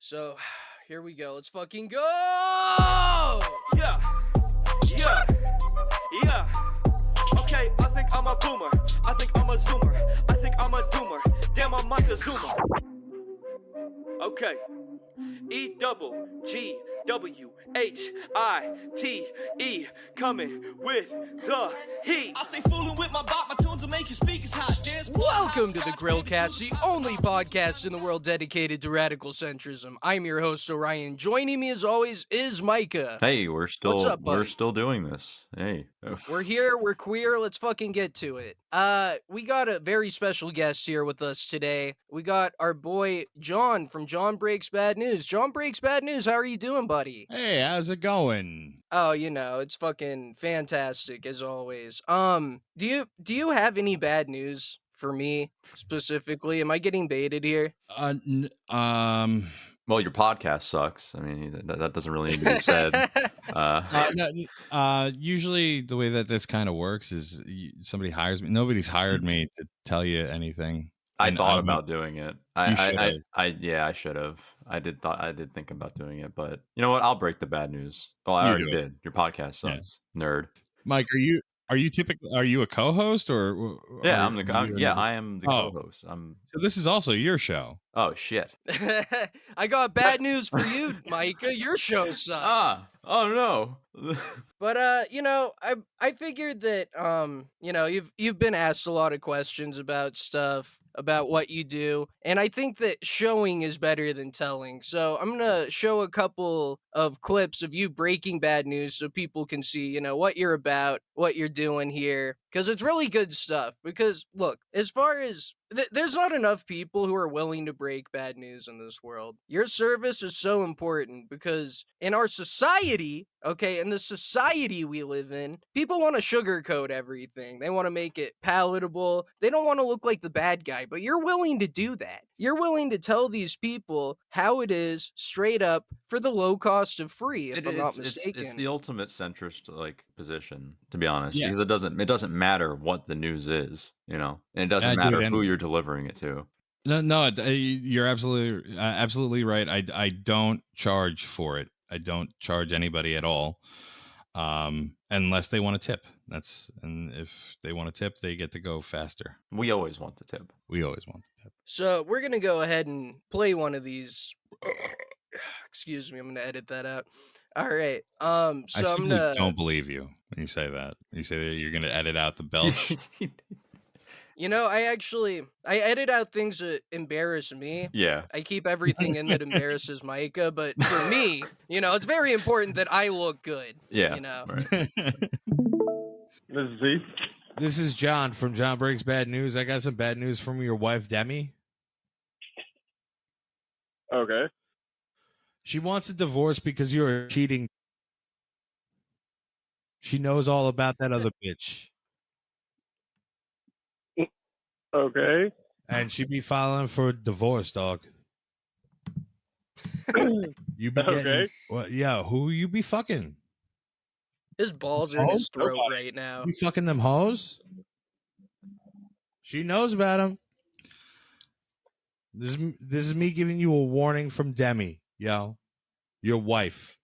So, here we go. Let's fucking go! Yeah, yeah, yeah. Okay, I think I'm a boomer. I think I'm a zoomer. I think I'm a doomer. Damn, I'm Mike Zoomer. Okay. EWGWHITE coming with the heat. I stay fooling with my bot, my tunes will make your speakers hot. Dance Welcome to the Grillcast, the only podcast in the world dedicated to radical centrism. I'm your host, Orion. Joining me as always is Micah. Hey, we're still What's up, buddy? we're still doing this. Hey. We're here, we're queer, let's fucking get to it. We got a very special guest here with us today. We got our boy John from John Breaks Bad News. John Breaks Bad News, how are you doing, buddy? Hey, how's it going? Oh, you know, it's fucking fantastic as always. Do you have any bad news for me specifically? Am I getting baited here? Well, your podcast sucks. I mean, that doesn't really need to be said. Usually the way that this kind of works is somebody hires me. Nobody's hired me to tell you anything. I And thought about doing it. You should've. I should have. I did think about doing it, but you know what? I'll break the bad news. Oh, I You already do it. did. Your podcast sucks, nerd. Mike, are you a co-host or Yeah, are I am the Oh. co-host. So this is also your show. Oh shit. I got bad news for you, Micah. Your show sucks. Oh no. But you know, I figured that you know, you've been asked a lot of questions about stuff, about what you do, and I think that showing is better than telling. So I'm gonna show a couple of clips of you breaking bad news so people can see, you know, what you're about, what you're doing here, because it's really good stuff. Because look, as far as there's not enough people who are willing to break bad news in this world. Your service is so important because in our society, okay, in the society we live in, people want to sugarcoat everything. They want to make it palatable. They don't want to look like the bad guy, but you're willing to do that. You're willing to tell these people how it is straight up for the low cost of free, if I'm not mistaken. It's the ultimate centrist position, to be honest, Yeah. because it doesn't matter what the news is, you know, and it doesn't Yeah, matter dude, who you're delivering it to. No, you're absolutely right. I don't charge for it. I don't charge anybody at all, unless they want to tip. And if they want to tip, they get to go faster. We always want the tip. We always want to tip. So we're gonna go ahead and play one of these. Excuse me, I'm gonna edit that out. All right. So I I'm simply gonna. don't believe you when you say that. You say that you're going to edit out the belch. You know, I edit out things that embarrass me. Yeah. I keep everything in that embarrasses Micah, but for me, you know, it's very important that I look good. Yeah. You know. Right. This is Z. This is John from John Breaks Bad News. I got some bad news from your wife, Demi. Okay. She wants a divorce because you're cheating. She knows all about that other bitch. Okay. And she be filing for a divorce, dog. You be getting, Okay. well, yeah, who you be fucking? His balls are in his Nobody. throat right now. You fucking them hoes? She knows about them. This is me giving you a warning from Demi, yo. Your wife.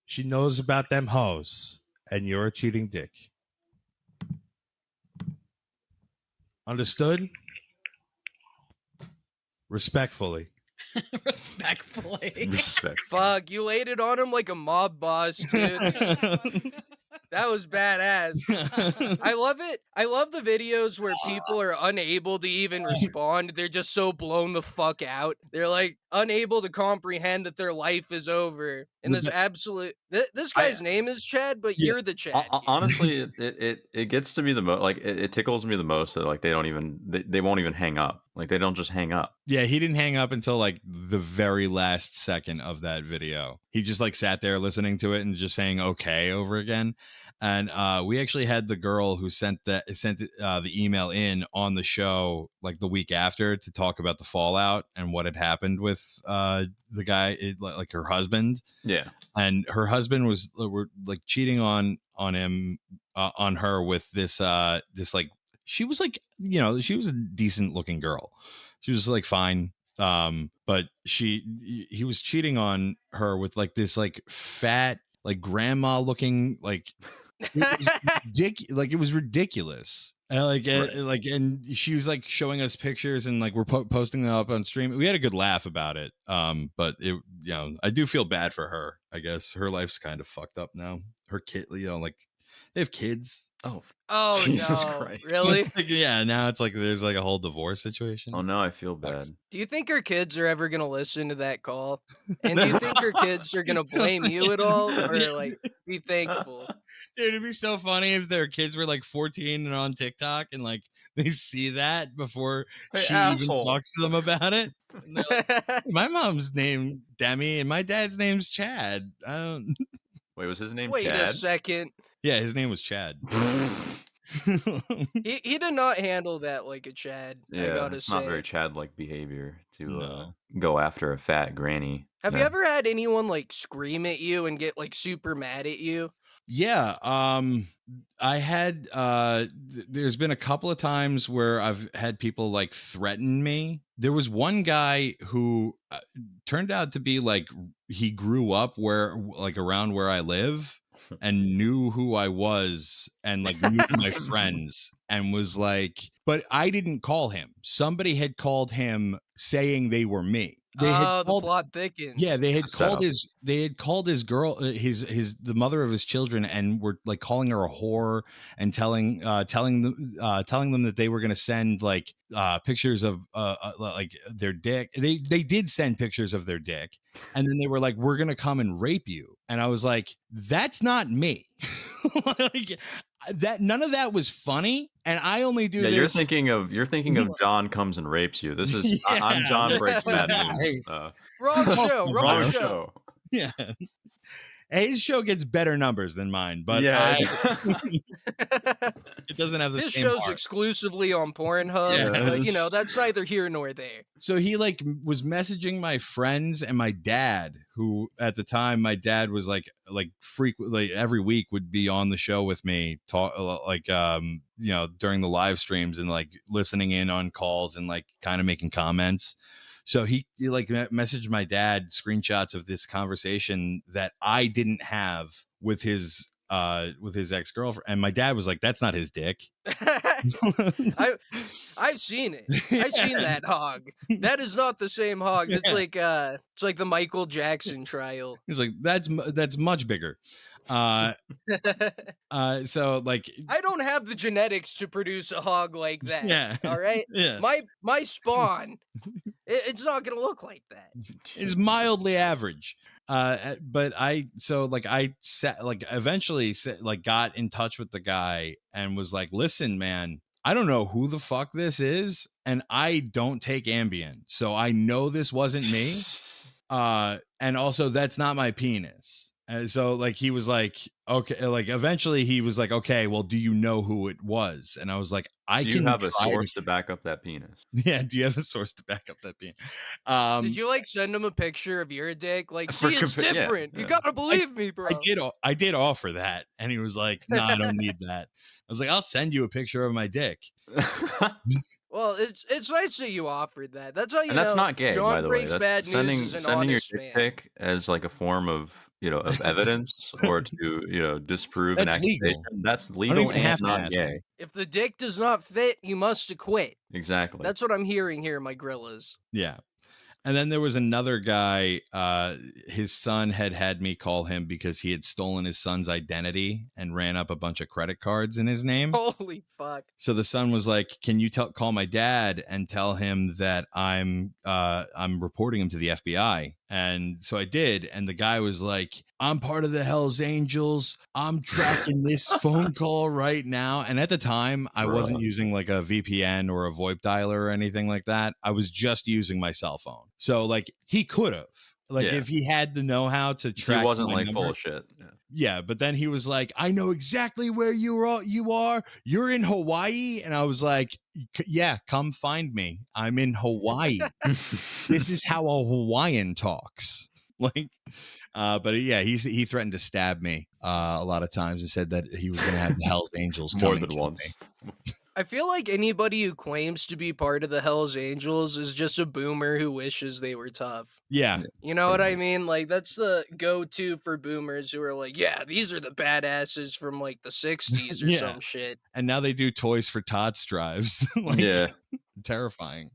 She knows about them hoes, and you're a cheating dick. Understood? Respectfully. Respectfully. Respect. Fuck, you laid it on him like a mob boss, dude. That was badass. I love it. I love the videos where people are unable to even respond. They're just so blown the fuck out. They're like unable to comprehend that their life is over. And this absolute this guy's name is Chad, but you're the Chad. Honestly, it gets to me the most. Like it tickles me the most that like they won't even hang up. Like they don't just hang up. Yeah, he didn't hang up until like the very last second of that video. He just like sat there listening to it and just saying okay over again. And we actually had the girl who sent the email in on the show like the week after to talk about the fallout and what had happened with the guy, like her husband. Yeah, and her husband were like cheating on him on her with this like she was like, you know, she was a decent looking girl. She was like fine. But but he was cheating on her with like this like fat like grandma looking like it was ridiculous. And she was like showing us pictures and like we're posting them up on stream. We had a good laugh about it. But I do feel bad for her. I guess her life's kind of fucked up now. Her kid, like they have kids. Oh Jesus no, Christ. really? It's like, now it's like there's like a whole divorce situation. Oh no, I feel bad. Do you think her kids are ever gonna listen to that call? And do you think her kids are gonna blame you at all, or like be thankful? Dude, it'd be so funny if their kids were like 14 and on TikTok and like they see that before Hey, she asshole. even talks to them about it. And they're like, my mom's named Demi and my dad's name's Chad. I don't. Wait, was his name Wait a Chad? second. Yeah, his name was Chad. He did not handle that like a Chad. I Yeah, gotta it's say. not very Chad-like behavior to No. go after a fat granny. Have you Yeah. ever had anyone like scream at you and get like super mad at you? Yeah, I had there's been a couple of times where I've had people like threaten me. There was one guy who turned out to be like he grew up around where I live and knew who I was and like knew my friends and was like, but I didn't call him. Somebody had called him saying they were me. The plot thickens. Yeah, they had It's a setup. called his girl, the mother of his children, and were like calling her a whore and telling them that they were going to send like pictures of like their dick. They did send pictures of their dick, and then they were like, "We're going to come and rape you," and I was like, "That's not me." Like, that none of that was funny, and I only do Yeah, this. you're thinking of John comes and rapes you. This is I'm John breaks bad news. Wrong show. Wrong Wrong show. show. Yeah. His show gets better numbers than mine, but Yeah. it doesn't have the This same show's heart. exclusively on Pornhub, Yeah. but that's neither here nor there. So he like was messaging my friends and my dad, who at the time my dad was like frequently every week would be on the show with me, talk during the live streams and like listening in on calls and like kind of making comments. So he like messaged my dad screenshots of this conversation that I didn't have with his ex-girlfriend, and my dad was like, "That's not his dick." I've seen it. I've seen that hog. That is not the same hog. It's like the Michael Jackson trial. He's like, "That's much bigger." So like, I don't have the genetics to produce a hog like that. Yeah. All right. Yeah. My spawn, it's not gonna look like that. is mildly average. But eventually got in touch with the guy and was like, "Listen, man, I don't know who the fuck this is, and I don't take Ambien, so I know this wasn't me. And also that's not my penis." And so like he was like, okay, like eventually he was like, "Okay, well, do you know who it was?" And I was like, Do you have a source to back up that penis? Yeah, do you have a source to back up that penis? Did you like send him a picture of your dick? Like, For see, it's compa- yeah, different. You yeah. gotta believe me, bro. I did offer that, and he was like, "No, I don't need that." I was like, "I'll send you a picture of my dick." Well, it's nice that you offered that. That's how you And that's know not gay, John by the way. Breaks That's Bad sending News is an your honest dick man. pic as like a form of of evidence or to disprove an That's legal. accusation. That's don't legal even have and to not ask gay. If the dick does not fit, you must acquit. Exactly. That's what I'm hearing here, my grillas. Yeah. And then there was another guy, his son had me call him because he had stolen his son's identity and ran up a bunch of credit cards in his name. Holy fuck. So the son was like, "Can you call my dad and tell him that I'm reporting him to the FBI?" And so I did, and the guy was like, "I'm part of the Hells Angels. I'm tracking this phone call right now." And at the time, I wasn't using like a VPN or a VoIP dialer or anything like that. I was just using my cell phone. So like he could have, if he had the know-how to track. He wasn't my like number. full of shit. Yeah. Yeah, but then he was like, "I know exactly where you are. You're in Hawaii." And I was like, "Yeah, come find me. I'm in Hawaii." This is how a Hawaiian talks. But yeah, he threatened to stab me a lot of times and said that he was going to have the Hells Angels More come and than kill once. me. I feel like anybody who claims to be part of the Hells Angels is just a boomer who wishes they were tough. Yeah. You know what I mean? Like, that's the go-to for boomers who are like, yeah, these are the badasses from like the 60s or Yeah. some shit. And now they do Toys for Tots drives. Like, Yeah. terrifying.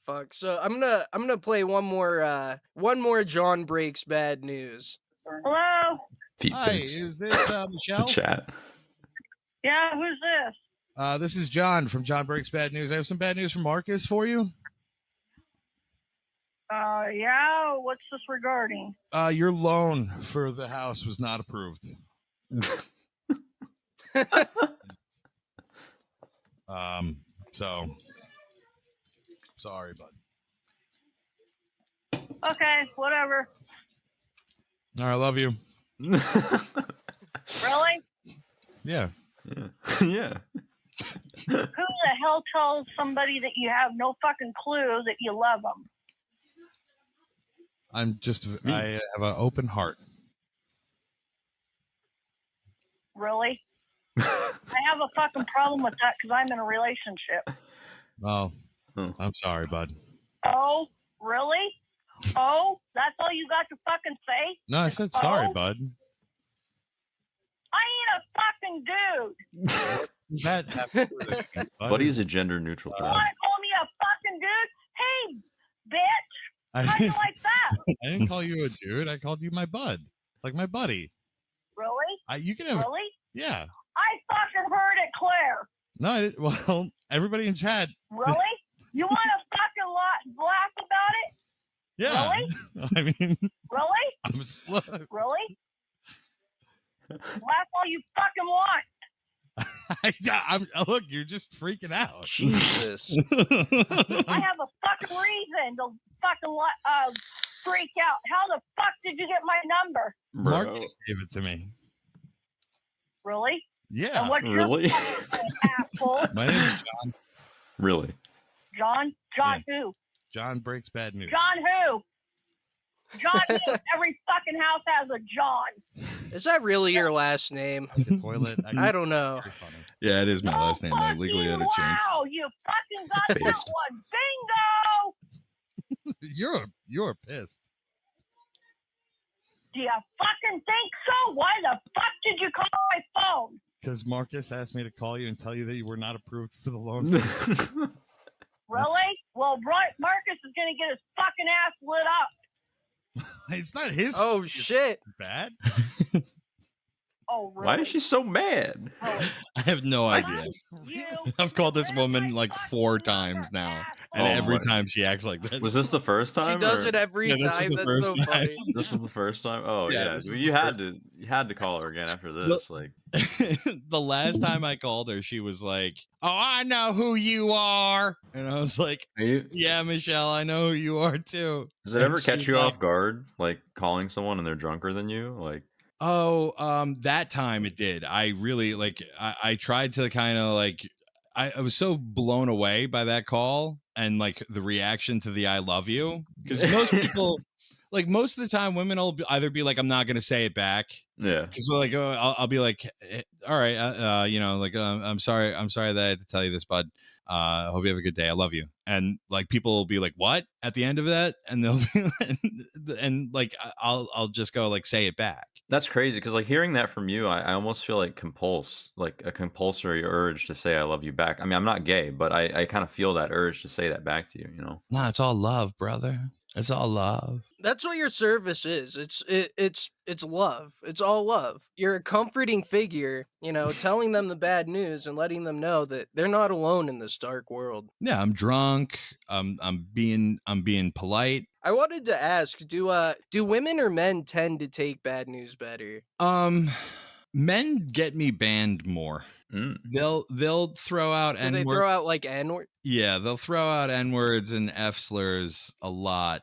Fuck. So I'm gonna play one more John Breaks Bad News. Hello? Feet Hi, pics. is this Michelle? Chat. Yeah, who's this? This is John from John Breaks Bad News. I have some bad news from Marcus for you. Yeah, what's this regarding? Your loan for the house was not approved. So sorry, bud. Okay, whatever. All right, I love you. Really? Yeah. Yeah. Who the hell tells somebody that you have no fucking clue that you love them? I have an open heart. Really? I have a fucking problem with that because I'm in a relationship. Oh, I'm sorry, bud. Oh, really? Oh, that's all you got to fucking say? No, I said sorry, Oh. bud. I ain't a fucking dude. That have to do with anything, bud? Buddy's a gender neutral You term. want to call me a fucking dude? Hey, bitch. How do you like that? I didn't call you a dude. I called you my bud, like my buddy. Really? You can have, Really? yeah. I fucking heard it clear. No, well, everybody in chat, Really? You want to fucking laugh about it? yeah. Really? I mean, Really? I'm slow. Really? Laugh all you fucking want. Look, you're just freaking out. Jesus. I have a fucking reason to fucking freak out. How the fuck did you get my number? Marcus gave it to me. Really? Yeah. And what's Really? your fucking name, asshole? My name's John. Really? John? John who? John Breaks Bad News. John who? John who? Every fucking house has a John. Is that really your last name? The toilet. I don't know. Yeah, it is my Oh, last name. I fuck legally you. had to change. Wow, you fucking got that Based. one. Bingo! You're pissed. Do you fucking think so? Why the fuck did you call my phone? Because Marcus asked me to call you and tell you that you were not approved for the loan. Really? Well, Marcus is going to get his fucking ass lit up. It's not his Oh shit. bad. Oh, really? Why is she so mad? Really? I have no idea. You I've called this Where's woman my like fucking 4 number, times now, asshole? and Oh every my- time she acts like this. Was this the first time? She does or- it every Yeah, this was time. the That's first so time. funny. This was the first time. Oh Yeah, yeah, this was you the had to call her again after this. Like, The last time I called her, she was like, "Oh, I know who you are," and I was like, "Yeah, Michelle, I know who you are too." does it And ever she catch was you like, off guard, like calling someone and they're drunker than you? Like, Oh, that time it did. I really like. I tried to kind of like. I was so blown away by that call and like the reaction to the "I love you" because most people, like most of the time, women will either be like, "I'm not going to say it back." yeah, Because like, I'll be like, all right, like, I'm sorry that I had to tell you this, bud. I hope you have a good day. I love you. And like, people will be like, what at the end of that? And they'll be, and like, I'll just go like, say it back. that's crazy. Because like hearing that from you, I almost feel like a compulsory urge to say I love you back. I mean, I'm not gay, but I kind of feel that urge to say that back to you. You know? No, it's all love, brother. It's all love. That's what your service is. It's love. It's all love. You're a comforting figure, you know, telling them the bad news and letting them know that they're not alone in this dark world. Yeah, I'm drunk. I'm being polite. I wanted to ask, do women or men tend to take bad news better? Men get me banned more. Mm. They'll throw out Do they N-word. throw out like N-word? Yeah, they'll throw out N-words and F slurs a lot.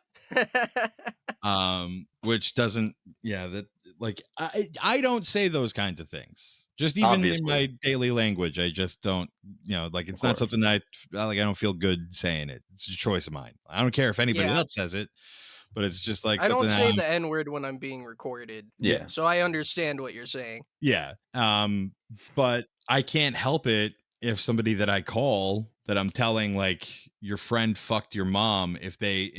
Which doesn't, that like I don't say those kinds of things. Just even Obviously. in my daily language, I just don't, like it's Of not course. something that I don't feel good saying it. It's a choice of mine. I don't care if anybody Yeah. else says it, but it's just like I something don't say that the N-word when I'm being recorded. Yeah. So I understand what you're saying. yeah. But I can't help it if somebody that I call that I'm telling like your friend fucked your mom, if they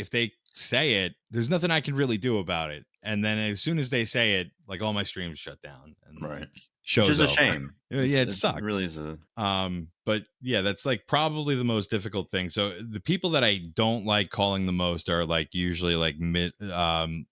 say it, there's nothing I can really do about it. And then as soon as they say it, like all my streams shut down and Right. like Which show's is a over. shame. Yeah, it It sucks. really is a. But yeah, that's like probably the most difficult thing. So the people that I don't like calling the most are like usually like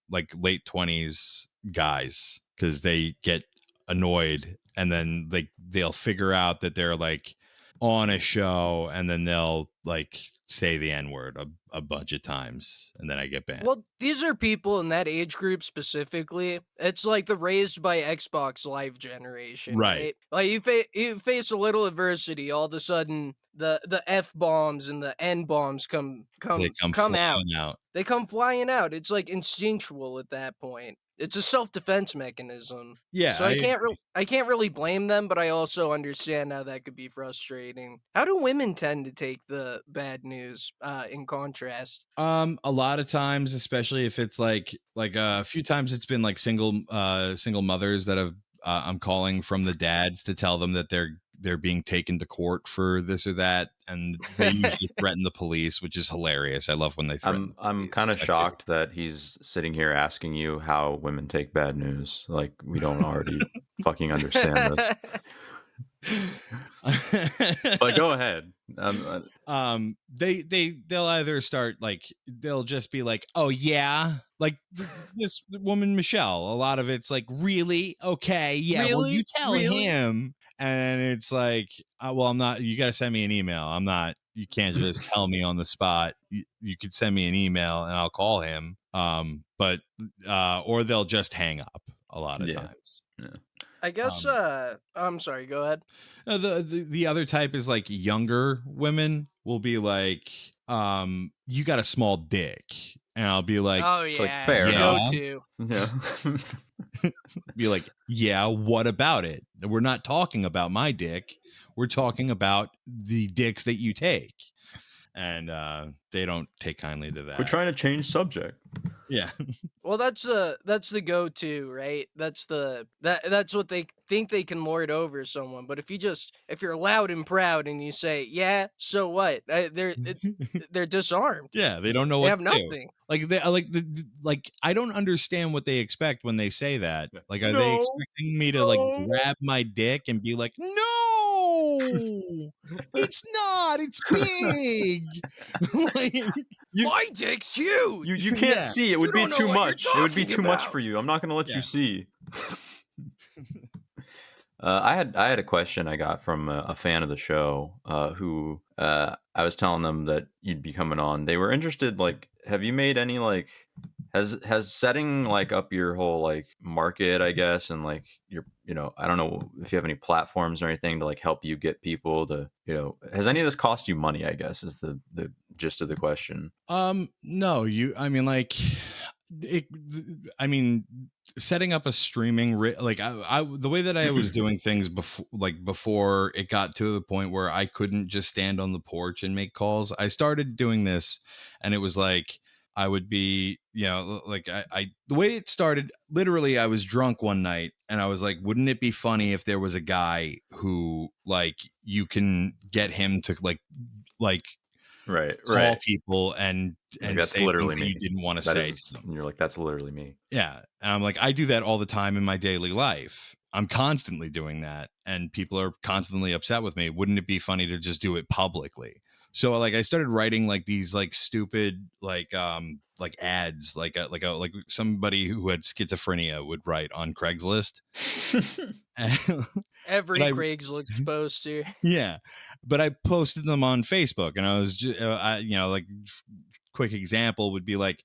like late 20s guys, because they get annoyed and then like they'll figure out that they're like on a show and then they'll like say the N-word a bunch of times and then I get banned. Well, these are people in that age group specifically. It's like the raised by Xbox Live generation, Right. right? Like you face a little adversity, all of a sudden the F bombs and the N bombs come They come out. flying out. They come flying out. It's like instinctual at that point. It's a self-defense mechanism. Yeah, So I can't really blame them, but I also understand how that could be frustrating. How do women tend to take the bad news in contrast? A lot of times, especially if it's like a few times it's been like single mothers that have I'm calling from the dads to tell them that they're being taken to court for this or that, and they usually threaten the police, which is hilarious. I love when they threaten. I'm kind of shocked that he's sitting here asking you how women take bad news. Like we don't already fucking understand this. But go ahead. They'll either start like they'll just be like, oh yeah, like this woman Michelle. A lot of it's like, really, okay, yeah. Well, you tell him, and it's like, well, I'm not. You got to send me an email. I'm not. You can't just tell me on the spot. You could send me an email and I'll call him. But or they'll just hang up a lot of times. Yeah. I guess I'm sorry, go ahead. The other type is like younger women will be like, you got a small dick. And I'll be like, oh like, yeah, fair enough. go-to. Yeah. Be like, yeah, what about it? We're not talking about my dick. We're talking about the dicks that you take. And they don't take kindly to that. We're trying to change subject. Yeah. Well, that's the go-to, right? That's what they think they can lord over someone. But if you're loud and proud and you say, "Yeah, so what?" They're disarmed. Yeah, they don't know They what have to nothing. do. Like they like I don't understand what they expect when they say that. Like, are they No, expecting me to like grab my dick and be like, no, it's not. It's big. Like, My dick's huge. you can't Yeah. see. It would You be don't know too what you're much. It would be talking too much about. for you. I'm not going to let Yeah. you see. I had a question I got from a fan of the show who I was telling them that you'd be coming on. They were interested. Like, have you made any like has setting like up your whole like market, I guess, and like your I don't know if you have any platforms or anything to like help you get people to has any of this cost you money? I guess is the gist of the question. No, I mean, like, setting up a streaming like I the way that I was doing things before it got to the point where I couldn't just stand on the porch and make calls. I started doing this, and it was like I would be, like I the way it started, literally, I was drunk one night and I was like, wouldn't it be funny if there was a guy who like you can get him to like call people and that's say literally things me. that you didn't want to That say. is, and you're like, that's literally me. Yeah. And I'm like, I do that all the time in my daily life. I'm constantly doing that, and people are constantly upset with me. Wouldn't it be funny to just do it publicly? So like I started writing like these like stupid like ads like somebody who had schizophrenia would write on Craigslist. Every Craigslist poster. Yeah, but I posted them on Facebook, and I was just, like, quick example would be like,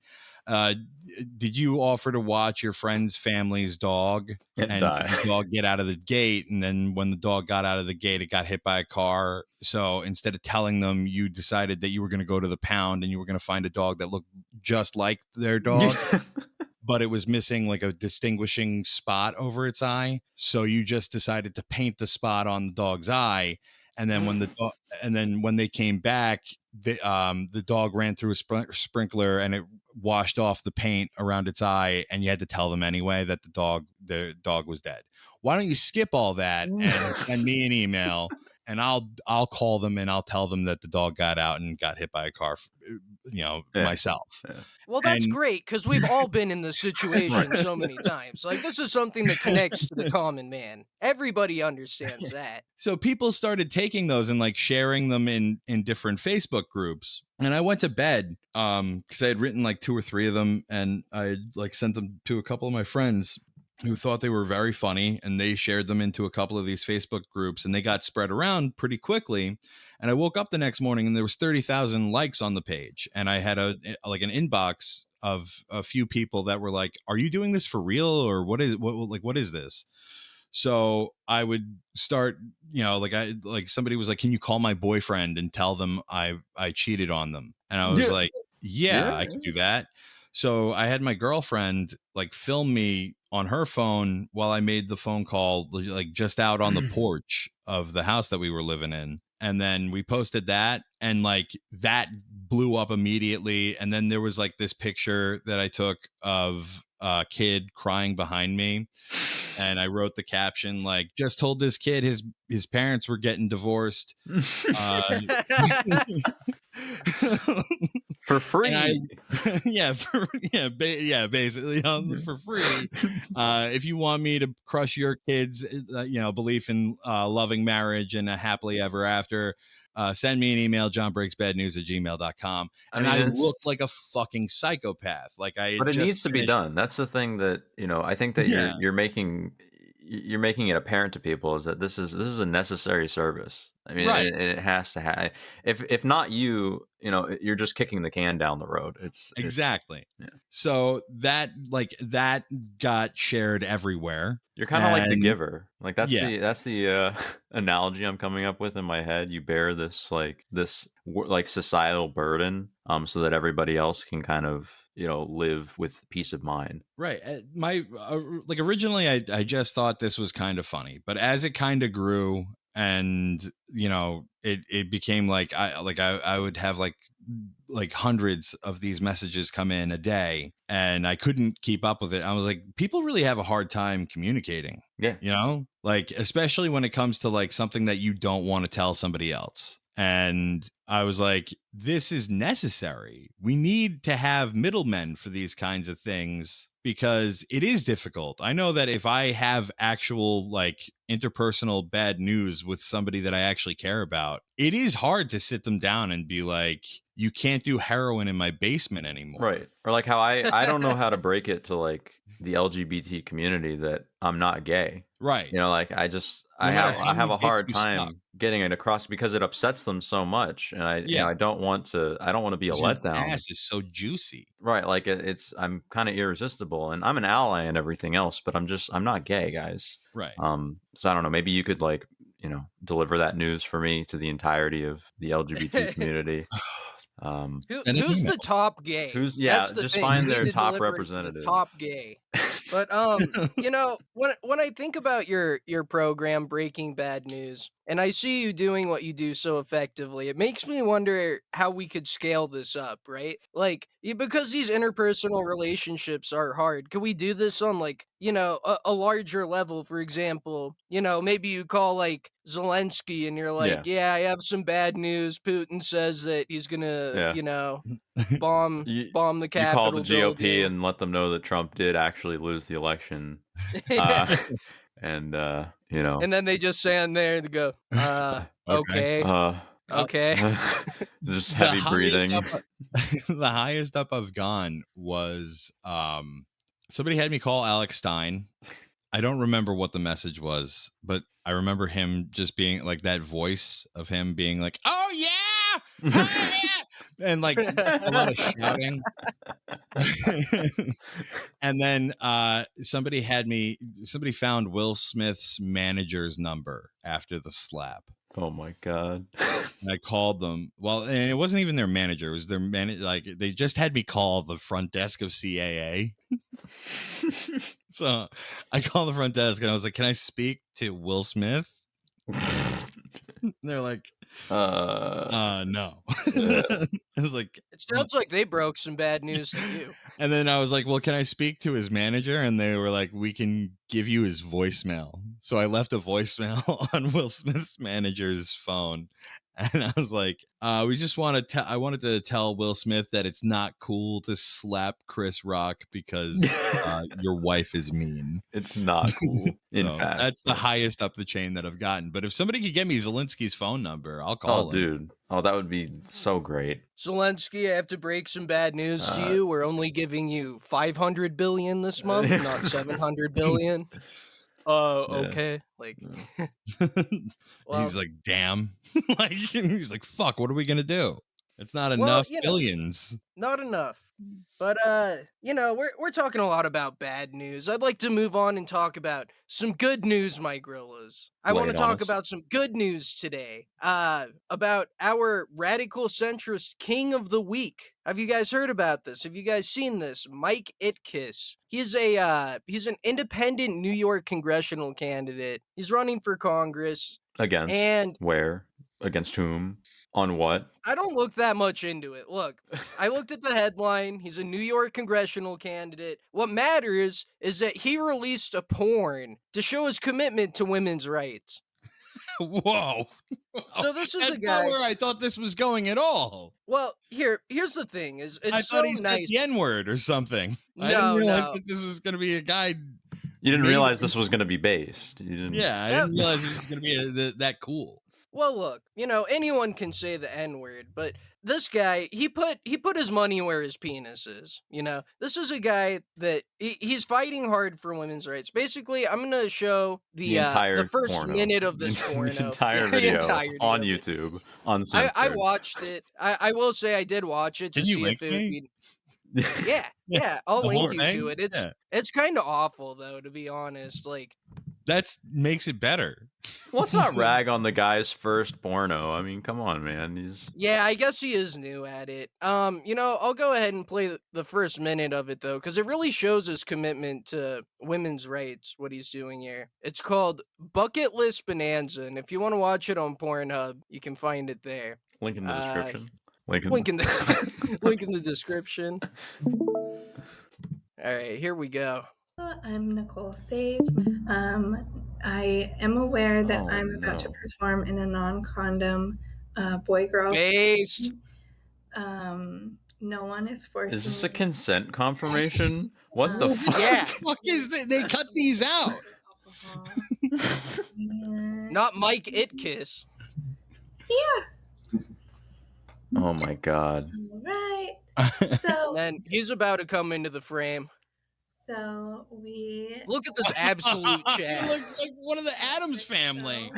did you offer to watch your friend's family's dog and did the dog get out of the gate? And then when the dog got out of the gate, it got hit by a car. So instead of telling them, you decided that you were going to go to the pound and you were going to find a dog that looked just like their dog. But it was missing like a distinguishing spot over its eye. So you just decided to paint the spot on the dog's eye. And then when they came back, the dog ran through a sprinkler and it washed off the paint around its eye. And you had to tell them anyway that the dog was dead. Why don't you skip all that and send me an email? and I'll call them and I'll tell them that the dog got out and got hit by a car, myself. Yeah. Well, that's And- great because we've all been in this situation Right. so many times. Like, this is something that connects to the common man. Everybody understands that. So people started taking those and like sharing them in different Facebook groups. And I went to bed because I had written like 2 or 3 of them, and I had like sent them to a couple of my friends who thought they were very funny, and they shared them into a couple of these Facebook groups, and they got spread around pretty quickly. And I woke up the next morning and there was 30,000 likes on the page, and I had an inbox of a few people that were like, "Are you doing this for real, or what is this?" So I would start, somebody was like, "Can you call my boyfriend and tell them I cheated on them?" And I was like, "Yeah, I could do that." So I had my girlfriend like film me on her phone while I made the phone call, like just out on the porch of the house that we were living in. And then we posted that, and like that blew up immediately. And then there was like this picture that I took of a kid crying behind me. And I wrote the caption like, "Just told this kid his parents were getting divorced For free." Basically for free. If you want me to crush your kids, belief in loving marriage and a happily ever after, send me an email, johnbreaksbadnews@gmail.com. And I looked like a fucking psychopath. Like But it needs to be done. That's the thing that, I think that you're making it apparent to people, is that this is a necessary service. I mean, Right. it has to have. If not you, you're just kicking the can down the road. It's Exactly. Yeah. So that got shared everywhere. You're kind of like the And- giver. Like that's Yeah. the analogy I'm coming up with in my head. You bear this societal burden, so that everybody else can kind of live with peace of mind. Right. Originally I just thought this was kind of funny, but as it kind of grew, and it became like I would have like hundreds of these messages come in a day, and I couldn't keep up with it. I was like, people really have a hard time communicating. Yeah. Like especially when it comes to like something that you don't want to tell somebody else. And I was like, this is necessary. We need to have middlemen for these kinds of things, because it is difficult. I know that if I have actual like interpersonal bad news with somebody that I actually care about, it is hard to sit them down and be like, you can't do heroin in my basement anymore. Right. Or like how I don't know how to break it to like the LGBT community that I'm not gay. Right. Like I have a hard time getting it across, because it upsets them so much, and I don't want to be a letdown. Ass is so juicy. Right, like I'm kind of irresistible, and I'm an ally and everything else, but I'm not gay, guys. Right. So I don't know, maybe you could like, deliver that news for me to the entirety of the LGBT community. Who's the top gay? That's the just thing. find You their need to top deliver it to the representative. top gay. But when I think about your program, Breaking Bad News, and I see you doing what you do so effectively, it makes me wonder how we could scale this up, right? Like, because these interpersonal relationships are hard, could we do this on like, a larger level? For example, maybe you call like Zelensky and you're like, yeah, I have some bad news. Putin says that he's gonna, bomb the Capitol. You call the GOP building. and let them know that Trump did actually lose the election. And and then they just stand there and go, okay. Okay. Just heavy breathing. The highest up I've gone was somebody had me call Alex Stein. I don't remember what the message was, but I remember him just being like, that voice of him being like, "Oh yeah, oh yeah," and like a lot of shouting. And then somebody found Will Smith's manager's number after the slap. Oh my god. And I called them. Well, and it wasn't even their manager. It was their manager. Like, they just had me call the front desk of CAA. So I called the front desk and I was like, "Can I speak to Will Smith?" And they're like, No. Yeah. I was like, It sounds like they broke some bad news to you. and then I was like, well, can I speak to his manager? And they were like, we can give you his voicemail. So I left a voicemail on Will Smith's manager's phone. And I was like, we just want to I wanted to tell Will Smith that it's not cool to slap Chris Rock because your wife is mean. It's not cool. In So fact, that's the highest up the chain that I've gotten. But if somebody could get me Zelensky's phone number, I'll oh, call him. dude. Oh, that would be so great. Zelensky, I have to break some bad news to you. We're only giving you 500 billion this month, not 700 billion. Yeah. Okay. Like, well, He's like, damn. Like, he's like, fuck, what are we gonna do? It's not well, enough you know, billions. not enough. But you know, we're talking a lot about bad news. I'd like to move on and talk about some good news, my grillas. I Lay want to it on talk us. about some good news today. About our radical centrist king of the week. Have you guys heard about this? Have you guys seen this? Mike Itkus. He's an independent New York congressional candidate. He's running for Congress. Against And where? Against whom? On what? I don't look that much into it. Look, I looked at the headline. He's a New York congressional candidate. What matters is that he released a porn to show his commitment to women's rights. Whoa. So this is That's a not guy. where I thought this was going at all. Well, here's the thing: is I it's thought so he said nice. the N-word or something. I No, didn't realize no. that this was gonna be a guy. You didn't Maybe- realize this was going to be based. You didn't. Yeah, I Yep. didn't realize it was gonna be that cool. Well, look, you know, anyone can say the N-word, but this guy, he put his money where his penis is. You know, this is a guy that he's fighting hard for women's rights. Basically, I'm gonna show The entire the first porno. minute of this The porno, entire The video entirety on of it. YouTube, I uncensored. watched it. I will say I did watch it to Can you see link if it would me? be. Yeah, I'll The whole link you to thing? it. It's Yeah. it's kind of awful though, to be honest. Like, That makes it better. Let's not rag on the guy's first porno. I mean, come on, man. He's yeah, I guess he is new at it. You know, I'll go ahead and play the first minute of it though, because it really shows his commitment to women's rights. What he's doing here. It's called Bucket List Bonanza, and if you want to watch it on Pornhub, you can find it there. link in the Uh, description. Link in Link in the link in the description. All right, here we go. I'm Nicole Sage. I am aware that Oh, I'm about to no. perform in a non-condom boy-girl. Based. No one is forcing Is this a me. consent confirmation? What the fuck? Yeah. Fuck is that? They cut these out. Alcohol. And- Not Mike Itkus. Yeah. Oh my god. All right. And So, then he's about to come into the frame. we. Look at this absolute He chat. looks like one of the Addams family.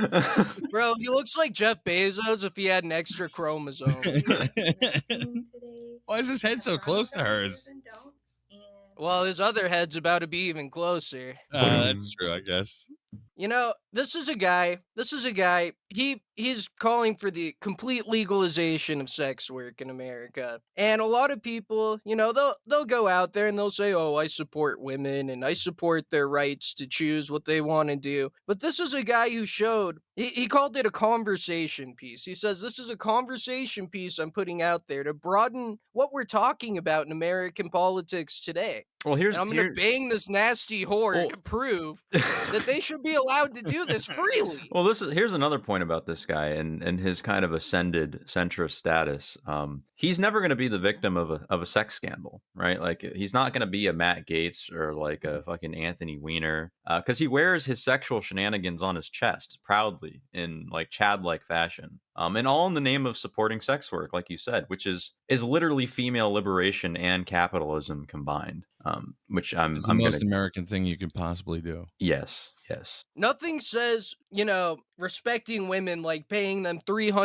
Bro, he looks like Jeff Bezos if he had an extra chromosome. Why is his head so close to hers? Well, his other head's about to be even closer. That's true, I guess. You know, this is a guy, he's calling for the complete legalization of sex work in America. And a lot of people, you know, they'll go out there and they'll say, "Oh, I support women and I support their rights to choose what they want to do." But this is a guy who showed he called it a conversation piece. He says, "This is a conversation piece I'm putting out there to broaden what we're talking about in American politics today. Well, And I'm going to bang this nasty whore Well- to prove that they should be allowed to do this freely." Well, here's another point about this guy and his kind of ascended centrist status. He's never going to be the victim of a sex scandal, right? Like he's not going to be a Matt Gaetz or like a fucking Anthony Weiner, because he wears his sexual shenanigans on his chest proudly in like Chad-like fashion. And all in the name of supporting sex work, like you said, which is literally female liberation and capitalism combined. Which It's the I'm most gonna American thing you could possibly do. yes. Nothing says, you know, respecting women like paying them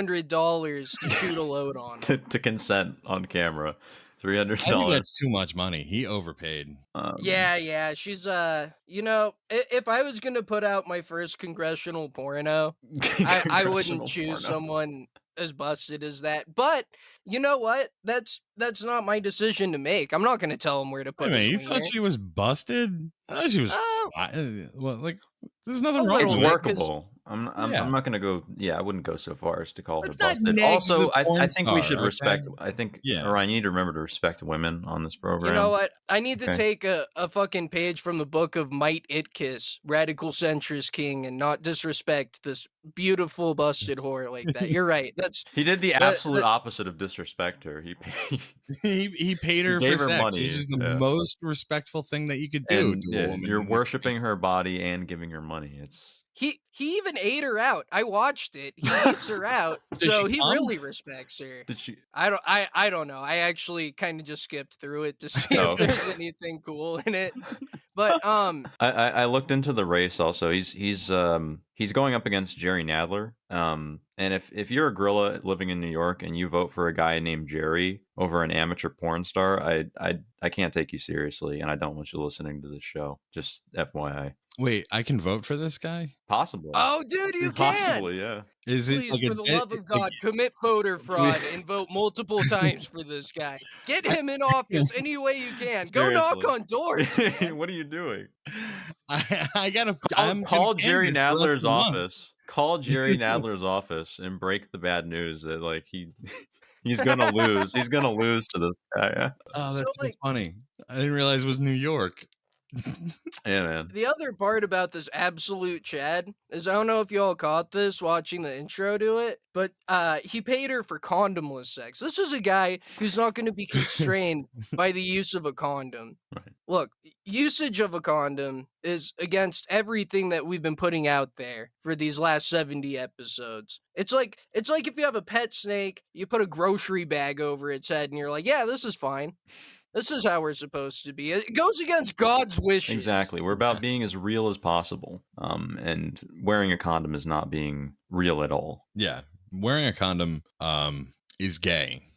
$300 to shoot a load on them. to consent on camera, $300. I think that's too much money. He overpaid. Yeah, she's you know, if I was gonna put out my first congressional porno, I wouldn't choose someone as busted as that. But you know what? That's not my decision to make. I'm not gonna tell him where to put Wait a minute, you his thought wiener. she was busted? I thought she was Oh. well, like There's nothing A wrong It's little with it. bit, 'cause workable. Yeah. I'm not gonna go. Yeah, I wouldn't go so far as to call her Let's not busted. neg the Also, I porn think we should star, okay? respect. I think Yeah. Orion, you need to remember to respect women on this you know program. what? I need to Okay. take a fucking page from the book of Mike Itkus, Radical Centrist King, and not disrespect this beautiful busted whore like that. You're right. He did the absolute The opposite of disrespect her. He paid He her for gave her sex, which money. is the Yeah. most respectful thing that you could do And to a yeah, woman you're in that worshiping state. her body and giving her money. It's he even ate her out. I watched it. He eats her out, Did so she he come? really respects her. did she? I don't know. I actually kind of just skipped through it to see Oh, if okay. there's anything cool in it. But I looked into the race also. He's going up against Jerry Nadler. And if you're a gorilla living in New York and you vote for a guy named Jerry over an amateur porn star, I can't take you seriously, and I don't want you listening to this show. Just FYI. Wait, I can vote for this guy? Possibly. oh, dude, you can. Possibly, yeah. Is it Please, like for a the di- love of like God, commit voter fraud and vote multiple times for this guy. Get him in office any way you can. Go knock Seriously. on doors, man. What are you doing? I gotta Call, I'm call gonna Jerry canvass the rest of Nadler's the month. office. Call Jerry Nadler's office and break the bad news that like he's gonna lose. He's gonna lose to this guy. Yeah, Oh, So, that's so like, funny. I didn't realize it was New York. yeah, man. the other part about this absolute Chad is I don't know if y'all caught this watching the intro to it, but he paid her for condomless sex. This is a guy who's not going to be constrained by the use of a condom. Right. Look, usage of a condom is against everything that we've been putting out there for these last 70 episodes. It's like if you have a pet snake, you put a grocery bag over its head and you're like, "Yeah, this is fine. This is how we're supposed to be." It goes against God's wishes. Exactly. We're about being as real as possible. And wearing a condom is not being real at all. Yeah, wearing a condom is gay.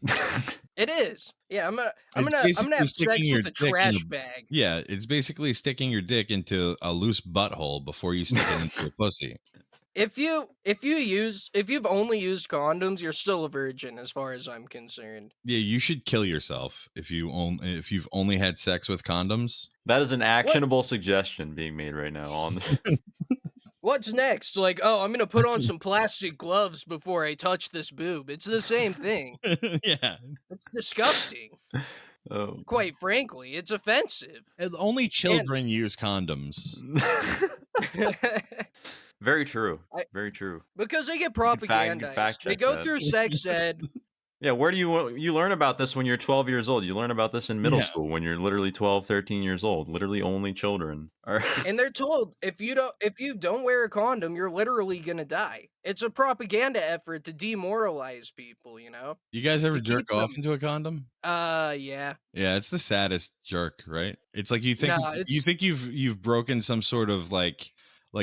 It is. Yeah, I'm gonna It's have basically sex sticking your with a dick in trash a- bag. Yeah, it's basically sticking your dick into a loose butthole before you stick it into your pussy. If you've only used condoms, you're still a virgin as far as I'm concerned. Yeah, you should kill yourself if you've only had sex with condoms. That is an actionable suggestion being made right now on the What's next? Like, oh, I'm gonna put on some plastic gloves before I touch this boob. It's the same thing. Yeah, It's disgusting. Oh. Quite frankly, it's offensive. and only children use condoms. Very true. I- Very true. Because they get can propagandized. fact They check go that. through sex ed. Yeah, where do you learn about this when you're 12 years old? You learn about this in middle Yeah. school when you're literally 12, 13 years old. Literally only children are And they're told if you don't wear a condom, you're literally gonna die. It's a propaganda effort to demoralize people, you know? You guys ever To jerk keep off them- into a condom? Yeah. Yeah, it's the saddest jerk, right? It's like you think No, you think you've broken some sort of like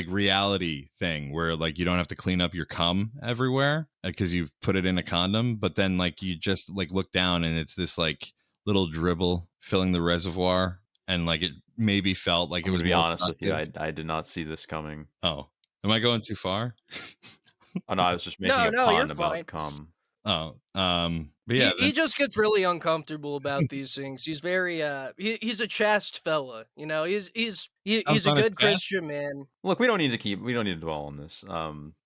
reality thing where like you don't have to clean up your cum everywhere because you've put it in a condom, but then like you just like look down and it's this like little dribble filling the reservoir, and like it maybe felt like it I'm was gonna be more honest with you, productive. I did not see this coming. Oh, am I going too far? Oh no, I was just making No, a no, pun you're about fine. cum. Oh, but yeah, he just gets really uncomfortable about these things. He's very he's a chaste fella, you know. He's a Sounds honest, good Cass. Christian man. Look, we don't need to dwell on this.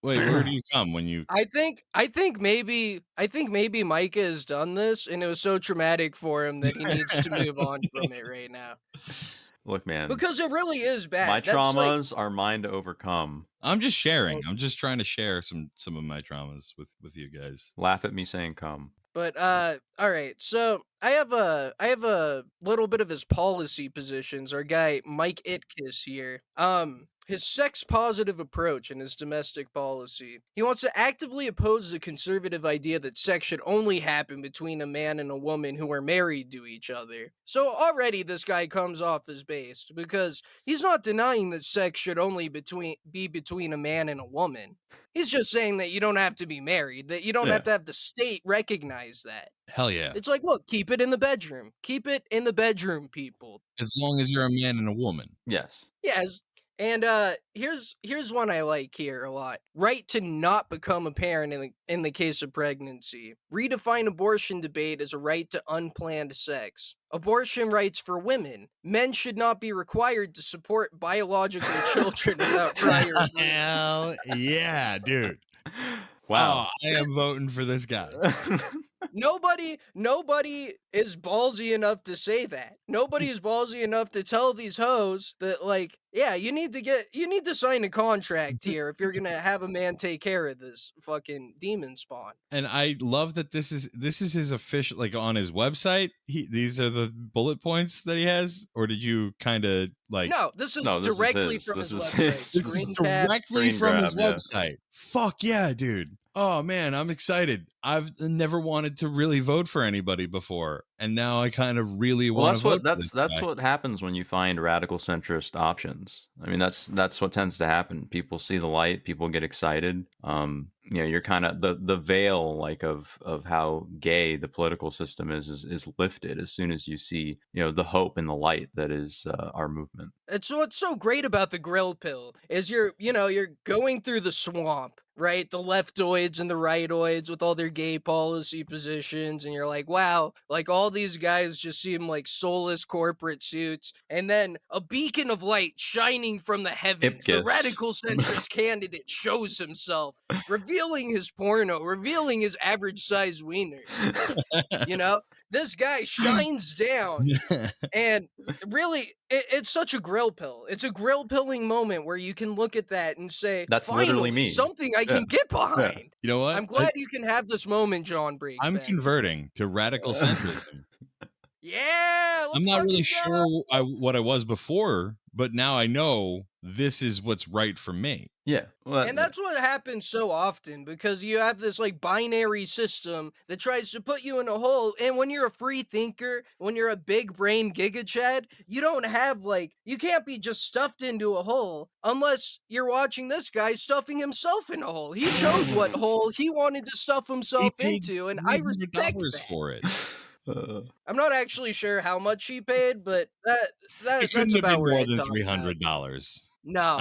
wait, where do you come when you? I think maybe Micah has done this, and it was so traumatic for him that he needs to move on from it right now Look, man, because it really is bad. my That's like- traumas are mine to overcome. I'm just sharing. I'm just trying to share some of my traumas with you guys. Laugh at me saying cum. But all right. So I have a little bit of his policy positions. Our guy Mike Itkus here. His sex positive approach in his domestic policy. He wants to actively oppose the conservative idea that sex should only happen between a man and a woman who are married to each other. So already this guy comes off as based because he's not denying that sex should only be between a man and a woman. He's just saying that you don't have to be married, that you don't Yeah. have to have the state recognize that. Hell yeah! It's like, look, keep it in the bedroom. Keep it in the bedroom, people. As long as you're a man and a woman. Yes. Yeah, And here's one I like here a lot. Right to not become a parent in the case of pregnancy. Redefine abortion debate as a right to unplanned sex. Abortion rights for women. Men should not be required to support biological children without prior agreement. Hell yeah, dude. Wow. Oh, I am voting for this guy. Nobody is ballsy enough to say that. Nobody is ballsy enough to tell these hoes that, like, yeah, you need to sign a contract here if you're gonna have a man take care of this fucking demon spawn. And I love that this is his official, like, on his website. These are the bullet points that he has, or did you kind of like? No, this is No, this is directly his. from This his is website. his. This is Grillcast. directly Screen from his grab, yeah. website. Fuck yeah, dude. Oh man, I'm excited. I've never wanted to really vote for anybody before, and now I kind of really Well, want to vote for this that's guy. what happens when you find radical centrist options. I mean, that's what tends to happen. People see the light, people get excited. You're kind of the veil, like, of how gay the political system is lifted as soon as you see, the hope and the light that is our movement. It's what's so great about the grill pill is you're going through the swamp, right? The leftoids and the rightoids with all their gay policy positions, and you're like, wow, like all these guys just seem like soulless corporate suits, and then a beacon of light shining from the heavens. The Ipkiss. radical centrist candidate shows himself, revealing his porno, revealing his average size wiener. This guy shines down. And really, it's such a grill pill. It's a grill pilling moment where you can look at that and say, That's finally, literally me. something I can get behind. You know what? I'm glad you can have this moment, John Break. I'm converting to radical centrism. Yeah, I'm not really sure what I was before, but now I know this is what's right for me. Yeah. Well, And that's what happens so often because you have this like binary system that tries to put you in a hole. And when you're a free thinker, when you're a big brain giga chad, you don't have you can't be just stuffed into a hole unless you're watching this guy stuffing himself in a hole. He chose what hole he wanted to stuff himself into, and I respect that. For it. I'm not actually sure how much he paid, but It that's couldn't have about been where more I than topped out. $300. No.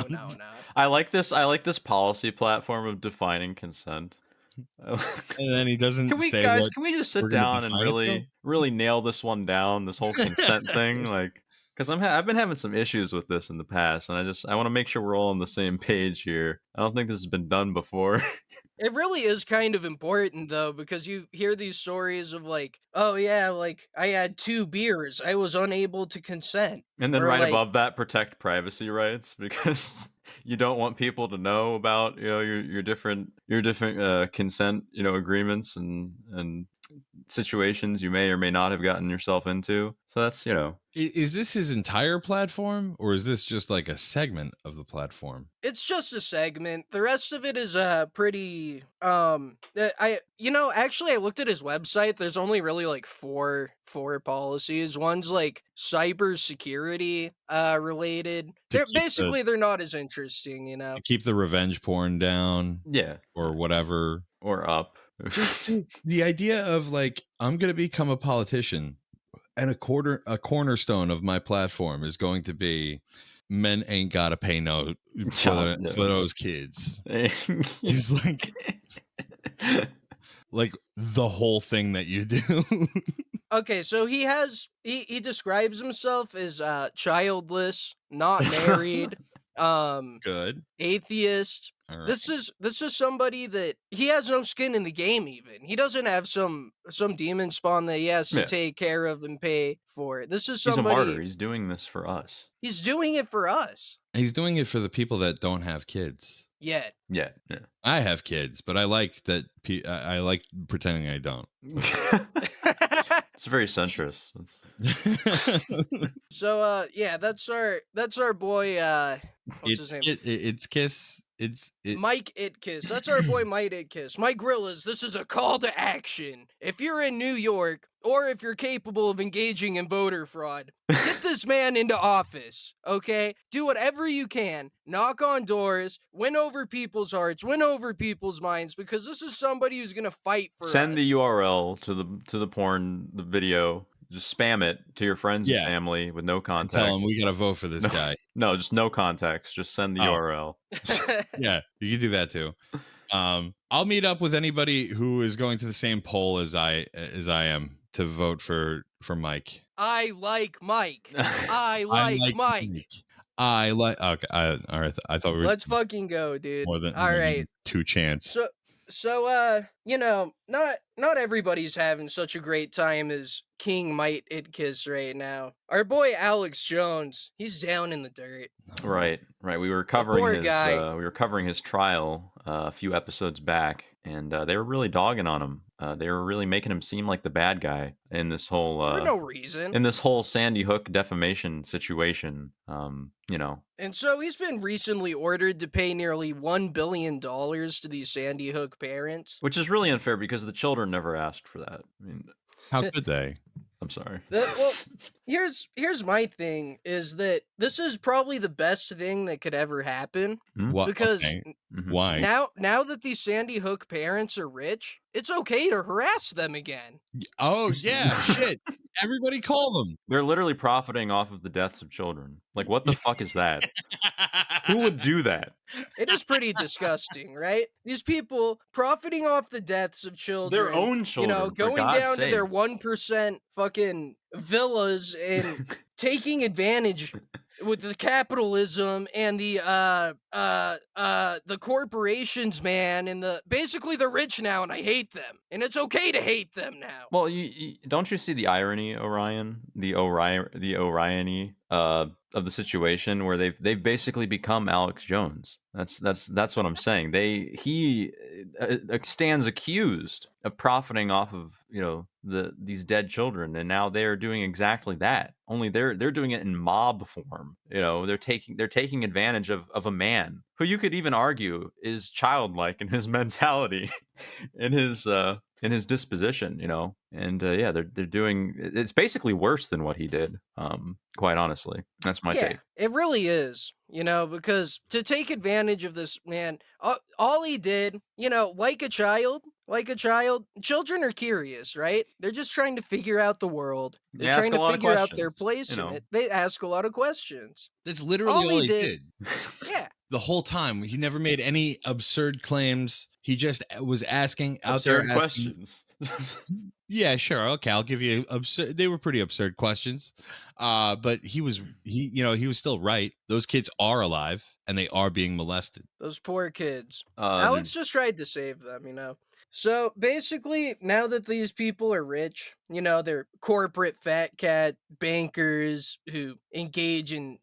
I like this policy platform of defining consent. And then he doesn't say what can we just sit we're gonna down and define it to? really nail this one down, this whole consent thing, like, because I've been having some issues with this in the past, and I want to make sure we're all on the same page here. I don't think this has been done before. It really is kind of important though, because you hear these stories of like, oh yeah, like I had 2 beers, I was unable to consent. And then Or, right like, above that, protect privacy rights, because you don't want people to know about your different consent agreements and situations you may or may not have gotten yourself into. So that's Is this his entire platform, or is this just like a segment of the platform? it's just a segment. The rest of it is pretty actually I looked at his website. There's only really like four policies. One's like cybersecurity related. They're not as interesting, To keep the revenge porn down, yeah, or whatever, or up. just the idea of like, I'm gonna become a politician, and a cornerstone of my platform is going to be men ain't gotta pay no for those kids. He's like the whole thing that you do. Okay, so he describes himself as childless, not married, Good. atheist. All right. This is somebody that he has no skin in the game. Even he doesn't have some demon spawn that he has to take care of and pay for. This is somebody. He's a martyr. He's doing this for us. He's doing it for us. He's doing it for the people that don't have kids. Yet. Yeah. I have kids, but I like that. I like pretending I don't. It's very centrist. So yeah, that's our boy. What's his name? It's Kiss. Mike Itkus. That's our boy Mike Itkus. My Grillas, this is a call to action. If you're in New York, or if you're capable of engaging in voter fraud, get this man into office, okay? Do whatever you can. Knock on doors, win over people's hearts, win over people's minds, because this is somebody who's gonna fight for us. Send the URL to the porn, the video. just spam it to your friends and Yeah. family with no And context. tell them we got to vote for this guy. No, just no context. Just send the Oh. URL. Yeah, you can do that too. I'll meet up with anybody who is going to the same poll as I am to vote for Mike. I like Mike. I like Mike. I like. Okay, all right. I thought we were. Let's fucking go, dude. More than All right. 2 chants. So, not everybody's having such a great time as King Mike Itkus right now. Our boy Alex Jones, he's down in the dirt. Right. We were covering his trial a few episodes back, and they were really dogging on him. They were really making him seem like the bad guy in this whole for no reason. In this whole Sandy Hook defamation situation. And so he's been recently ordered to pay nearly $1 billion to these Sandy Hook parents. Which is really unfair because the children never asked for that. I mean, how could they? I'm sorry. Well, here's my thing is that this is probably the best thing that could ever happen. Because why? Now that these Sandy Hook parents are rich, it's okay to harass them again. Oh yeah, shit. Everybody call them. They're literally profiting off of the deaths of children. Like, what the fuck is that? Who would do that? It is pretty disgusting, right? These people profiting off the deaths of children. Their own children. Going down to their 1% fucking villas and taking advantage with the capitalism and the corporations, man, and basically the rich now, and I hate them, and it's okay to hate them now. Well, you don't you see the irony, Orion? The Oriony of the situation where they've basically become Alex Jones. That's what I'm saying. He stands accused of profiting off of these dead children, and now they're doing exactly that. Only they're doing it in mob form. They're taking advantage of a man who you could even argue is childlike in his mentality, in his disposition. And they're doing it's basically worse than what he did. Quite honestly, that's my take. It really is. Because to take advantage of this man, all he did, like a child, children are curious, right? They're just trying to figure out the world. They're trying to figure out their place in it. They ask a lot of questions. That's literally all he did. Yeah. The whole time. He never made any absurd claims. He just was asking absurd questions. Yeah, sure. Okay, I'll give you absurd. They were pretty absurd questions. But he was still right. Those kids are alive and they are being molested. Those poor kids. Alex just tried to save them, So basically, now that these people are rich, they're corporate fat cat bankers who engage in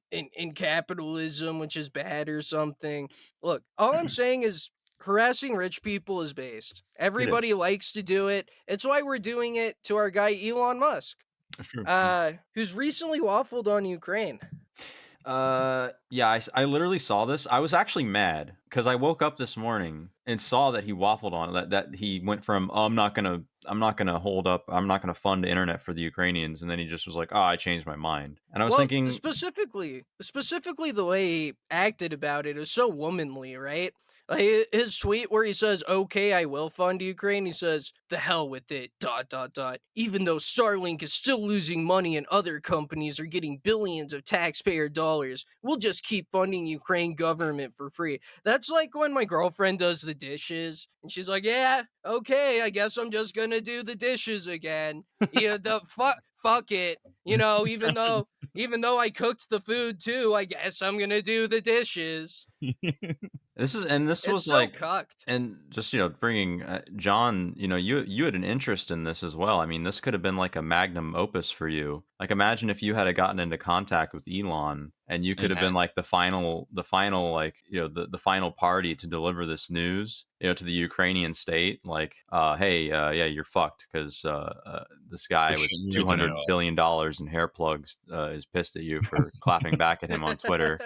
capitalism, which is bad or something. Look, all I'm saying is harassing rich people is based. Everybody likes to do it. It's why we're doing it to our guy Elon Musk, who's recently waffled on Ukraine. Yeah, I literally saw this. I was actually mad because I woke up this morning and saw that he waffled on it. That he went from I'm not gonna fund the internet for the Ukrainians, and then he just was like, oh, I changed my mind. And I was thinking specifically the way he acted about it is so womanly, right? Like his tweet where he says, okay, I will fund Ukraine. He says, the hell with it, ... Even though Starlink is still losing money and other companies are getting billions of taxpayer dollars, we'll just keep funding Ukraine government for free. That's like when my girlfriend does the dishes and she's like, yeah, okay, I guess I'm just gonna do the dishes again. Yeah, fuck it. Even though I cooked the food too, I guess I'm gonna do the dishes. This was so like cucked. And just bringing John, you had an interest in this as well. I mean, this could have been like a magnum opus for you. Like, imagine if you had gotten into contact with Elon and you could have been like the final like the final party to deliver this news to the Ukrainian state, like hey, yeah, you're fucked because this guy with $200 billion in hair plugs is pissed at you for clapping back at him on Twitter.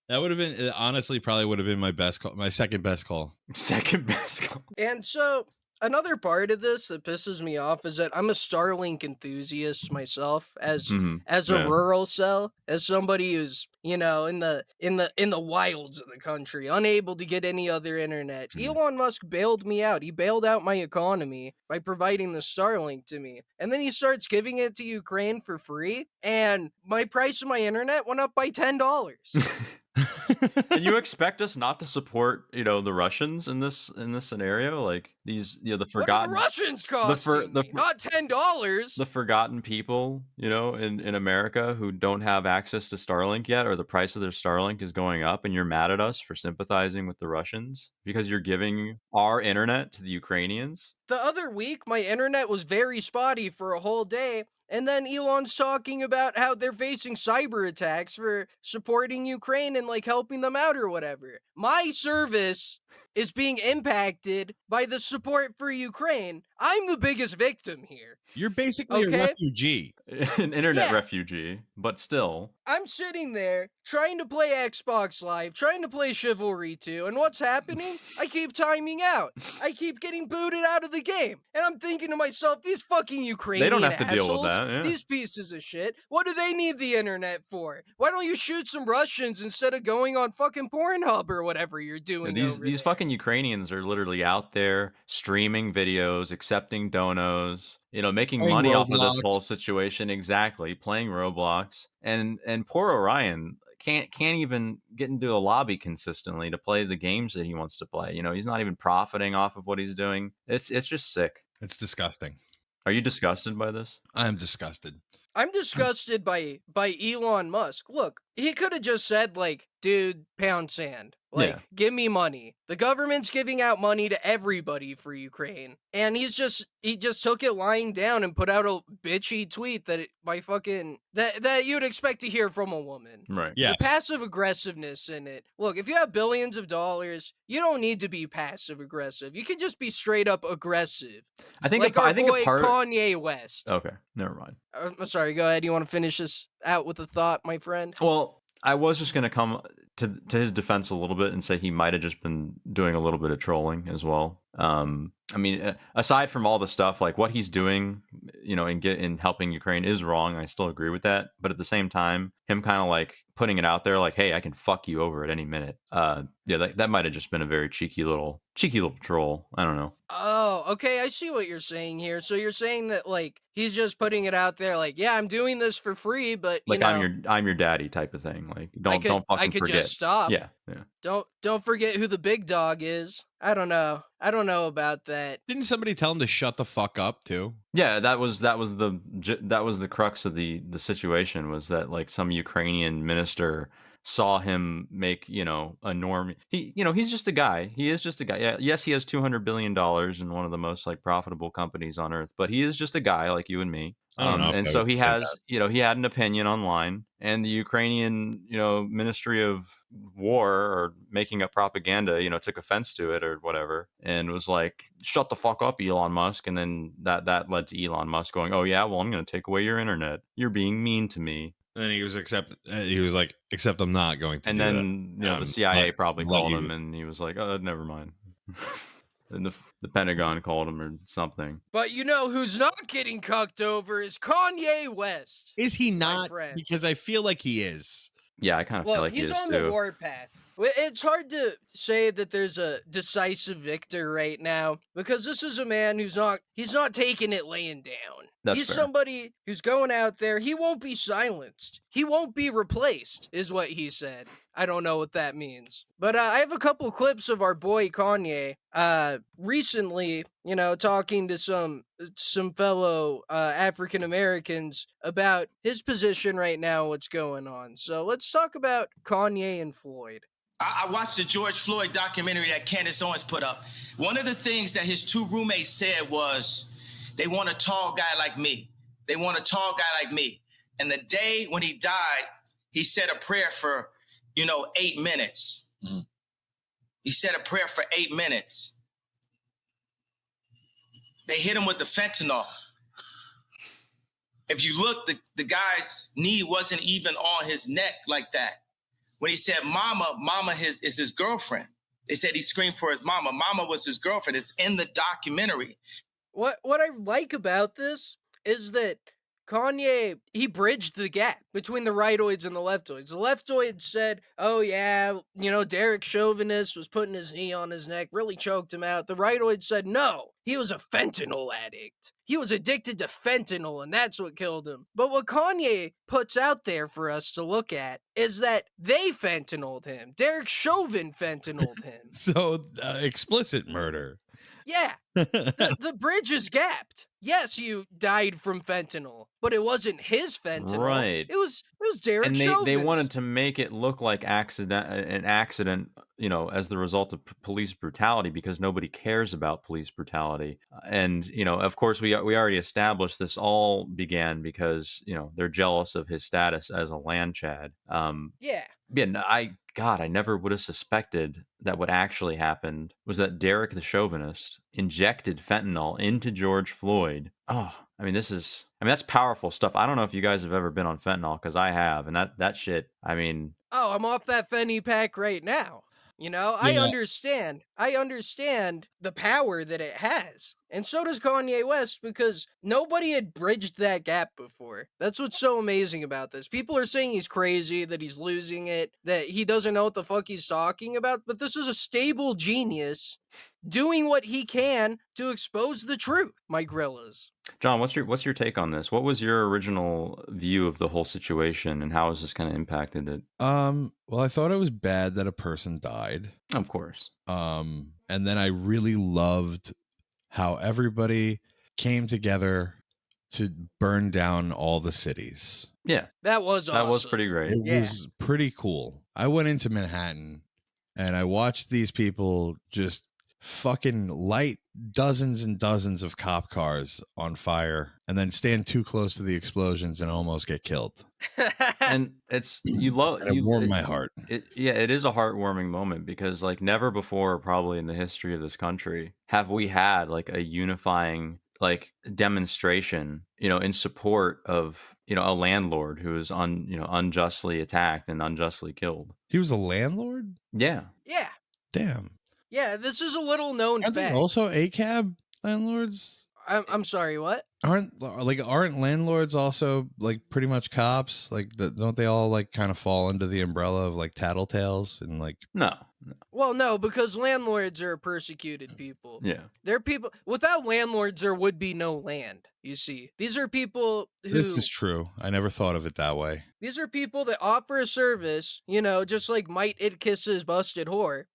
That would have been, honestly, probably would have been my best call, my second best call. Second best call. And so another part of this that pisses me off is that I'm a Starlink enthusiast myself, as a Yeah. rural cell, as somebody who's, in the wilds of the country, unable to get any other internet. Elon Musk bailed me out. He bailed out my economy by providing the Starlink to me. And then he starts giving it to Ukraine for free, and my price of my internet went up by $10. And you expect us not to support, the Russians in this scenario? Like these, the What are the forgotten Russians the for costing the me? for, Not $10. the forgotten people, in America who don't have access to Starlink yet, or the price of their Starlink is going up, and you're mad at us for sympathizing with the Russians because you're giving our internet to the Ukrainians? The other week, my internet was very spotty for a whole day, and then Elon's talking about how they're facing cyber attacks for supporting Ukraine and like helping them out or whatever. My service is being impacted by the support for Ukraine. I'm the biggest victim here. You're basically a Okay? refugee. An internet Yeah. refugee, but still. I'm sitting there trying to play Xbox Live, trying to play Chivalry 2, and what's happening? I keep timing out. I keep getting booted out of the game. And I'm thinking to myself, these fucking Ukrainian have to deal with assholes, that, yeah. these pieces of shit, what do they need the internet for? Why don't you shoot some Russians instead of going on fucking Pornhub or whatever you're doing These over these there? fucking Ukrainians are literally out there streaming videos, accepting donos, making Playing money off of this Roblox. whole situation. Exactly, playing Roblox, and poor Orion can't even get into a lobby consistently to play the games that he wants to play. He's not even profiting off of what he's doing. It's just sick. It's disgusting. Are you disgusted by this? I'm disgusted. I'm disgusted by Elon Musk. Look, he could have just said, like, dude, pound sand. Like, Yeah. give me money. The government's giving out money to everybody for Ukraine. And he just took it lying down and put out a bitchy tweet that that you'd expect to hear from a woman. Right. Yes. The passive aggressiveness in it. Look, if you have billions of dollars, you don't need to be passive aggressive. You can just be straight up aggressive. I think Like a, our I think boy a part. Kanye West. Okay, never mind. I'm sorry, go ahead. You want to finish this out with a thought, my friend? Well, I was just going to come to his defense a little bit and say he might have just been doing a little bit of trolling as well. I mean, aside from all the stuff, like what he's doing, in helping Ukraine is wrong. I still agree with that. But at the same time, him kind of like putting it out there like, hey, I can fuck you over at any minute. Yeah, that might have just been a very cheeky little troll. I don't know. Oh, okay. I see what you're saying here. So you're saying that like he's just putting it out there, like, yeah, I'm doing this for free, but Like I'm your daddy type of thing. Like don't fucking I could forget. just stop. Yeah. Don't forget who the big dog is. I don't know about that. Didn't somebody tell him to shut the fuck up too? Yeah, that was the crux of the situation, was that like some Ukrainian minister saw him make, a norm. He's just a guy. He is just a guy. Yeah, yes, he has $200 billion in one of the most like profitable companies on earth, but he is just a guy like you and me. I don't know if and I so would he say has, he had an opinion online, and the Ukrainian, Ministry of War, or making up propaganda, took offense to it or whatever, and was like, shut the fuck up, Elon Musk. And then that led to Elon Musk going, oh yeah, well, I'm going to take away your internet. You're being mean to me. And then he was like, except I'm not going to. And do then, that. the CIA probably let called you- him, and he was like, oh, never mind. And the Pentagon called him or something. But you know who's not getting cucked over is Kanye West. Is he not? friend. Because I feel like he is. Yeah, I kind of feel Look, like he he's is on too. the warpath. It's hard to say that there's a decisive victor right now, because this is a man he's not taking it laying down. That's He's fair. somebody who's going out there. He won't be silenced. He won't be replaced, is what he said. I don't know what that means. But I have a couple clips of our boy Kanye recently, talking to some fellow African Americans about his position right now, what's going on. So let's talk about Kanye and Floyd. I watched the George Floyd documentary that Candace Owens put up. One of the things that his two roommates said was, they want a tall guy like me. They want a tall guy like me. And the day when he died, he said a prayer for, 8 minutes. Mm-hmm. He said a prayer for 8 minutes. They hit him with the fentanyl. If you look, the guy's knee wasn't even on his neck like that. When he said mama is his girlfriend. They said he screamed for his mama. Mama was his girlfriend. It's in the documentary. What I like about this is that Kanye, he bridged the gap between the rightoids and the leftoids. The leftoids said, oh yeah, Derek Chauvinist was putting his knee on his neck, really choked him out. The rightoids said, no, he was a fentanyl addict. He was addicted to fentanyl, and that's what killed him. But what Kanye puts out there for us to look at is that they fentanyled him. Derek Chauvin fentanyled him. So explicit murder. Yeah, the bridge is gapped. Yes, you died from fentanyl, but it wasn't his fentanyl. Right. It was Derek And Chauvin's. they wanted to make it look like an accident, as the result of police brutality, because nobody cares about police brutality. And of course, we already established this all began because they're jealous of his status as a land chad. Yeah. Yeah, no, I never would have suspected that what actually happened was that Derek the chauvinist injected fentanyl into George Floyd. Oh, that's powerful stuff. I don't know if you guys have ever been on fentanyl, because I have, and that shit, Oh, I'm off that Fenny pack right now. I understand the power that it has. And so does Kanye West, because nobody had bridged that gap before. That's what's so amazing about this. People are saying he's crazy, that he's losing it, that he doesn't know what the fuck he's talking about, but this is a stable genius doing what he can to expose the truth, my grillas. John, what's your take on this? What was your original view of the whole situation, and how has this kind of impacted it? Well, I thought it was bad that a person died. Of course. And then I really loved how everybody came together to burn down all the cities. Yeah. That was awesome. That was pretty great. It was pretty cool. I went into Manhattan and I watched these people just fucking light dozens and dozens of cop cars on fire and then stand too close to the explosions and almost get killed. And it warmed my heart. It is a heartwarming moment, because like never before probably in the history of this country have we had like a unifying like demonstration, in support of, a landlord who is unjustly attacked and unjustly killed. He was a landlord? Yeah. Yeah. Damn. Yeah, this is a little known Aren't fact. they also ACAB landlords? I'm sorry, what? Aren't landlords also like pretty much cops? Like, don't they all like kind of fall under the umbrella of like tattletales and like? No. Well, no, because landlords are persecuted people. Yeah. They're people without landlords. There would be no land. You see, these are people who. This is true. I never thought of it that way. These are people that offer a service. Just like Mike Itkus's busted whore.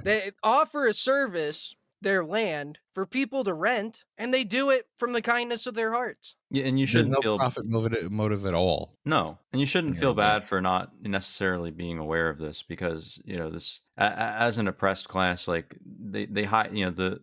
They offer a service, their land, for people to rent, and they do it from the kindness of their hearts. Yeah, and you There's shouldn't no feel profit motive at all. No, and you shouldn't Yeah, feel yeah. bad for not necessarily being aware of this, because this as an oppressed class, like they hide, the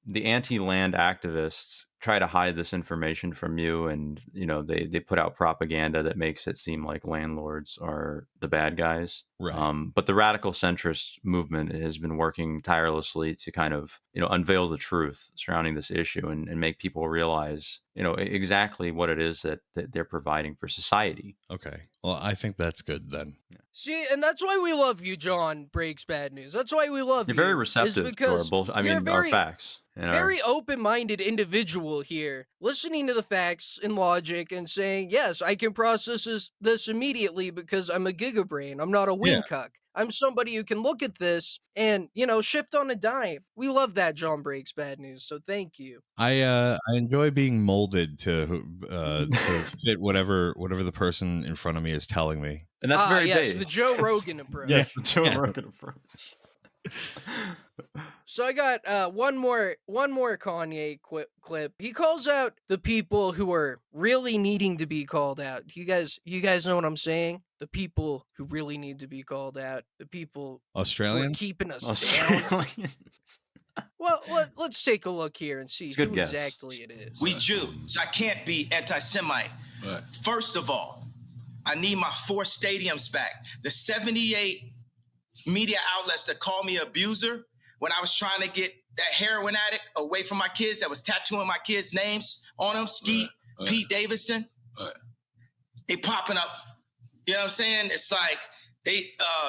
the anti-land activists try to hide this information from you, and they put out propaganda that makes it seem like landlords are the bad guys. Right. But the radical centrist movement has been working tirelessly to kind of unveil the truth surrounding this issue, and make people realize exactly what it is that they're providing for society. Okay. Well, I think that's good then. See, and that's why we love you, John Breaks Bad News. That's why we love you. You're very receptive to our bullshit. Our facts. And very open-minded individual here, listening to the facts and logic and saying, yes, I can process this immediately because I'm a gigabrain. I'm not a windcuck. I'm somebody who can look at this and, shift on a dime. We love that, John Breaks Bad News, so thank you. I enjoy being molded to fit whatever the person in front of me is telling me. And that's very yes, Dave. the Joe Rogan approach. Yes, the Joe Rogan approach. So I got one more Kanye clip. He calls out the people who are really needing to be called out. You guys know what I'm saying? The people who really need to be called out. The people Australians who are keeping us down. Well, let's take a look here and see who exactly it is. We Jews. I can't be anti-Semite. Right. First of all, I need my 4 stadiums back. The 78 media outlets that call me abuser when I was trying to get that heroin addict away from my kids that was tattooing my kids' names on them, Skeet, Pete Davidson. They popping up. You know what I'm saying? It's like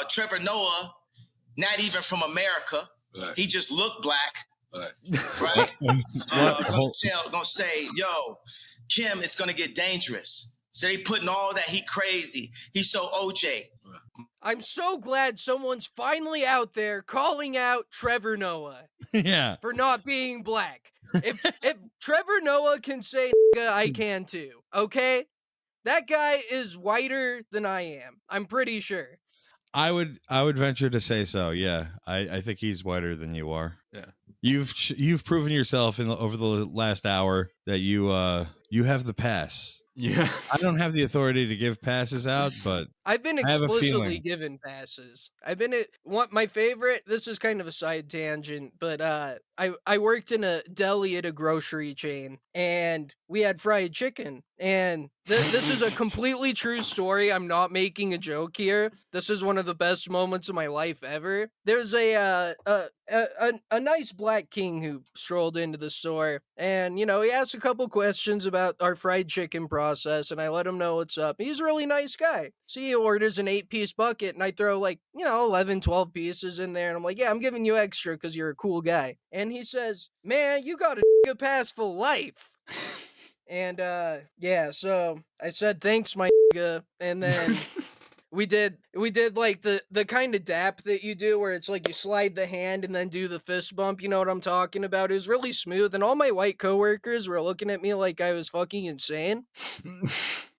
Trevor Noah not even from America. Right. He just looked black. Right. Right? Gonna say, yo, Kim, it's gonna get dangerous. So they putting all that he crazy. He's so OJ. I'm so glad someone's finally out there calling out Trevor Noah Yeah. for not being black. If Trevor Noah can say nigga, I can too. Okay? That guy is whiter than I am. I'm pretty sure. I would venture to say so. Yeah. I think he's whiter than you are. Yeah. You've proven yourself over the last hour that you have the pass. Yeah. I don't have the authority to give passes out, but I've been I have a explicitly feeling. given passes. I've been my favorite. This is kind of a side tangent, but I worked in a deli at a grocery chain, and we had fried chicken. And this is a completely true story. I'm not making a joke here. This is one of the best moments of my life ever. There's a nice black king who strolled into the store, and he asked a couple questions about our fried chicken process, and I let him know what's up. He's a really nice guy. So he orders an 8-piece bucket, and I throw 11, 12 pieces in there, and I'm like, yeah, I'm giving you extra because you're a cool guy. And he says, man, you got a pass for life. And yeah, so I said thanks, my nigga, and then we did like the kind of dap that you do where it's like you slide the hand and then do the fist bump. You know what I'm talking about? It was really smooth, and all my white coworkers were looking at me like I was fucking insane.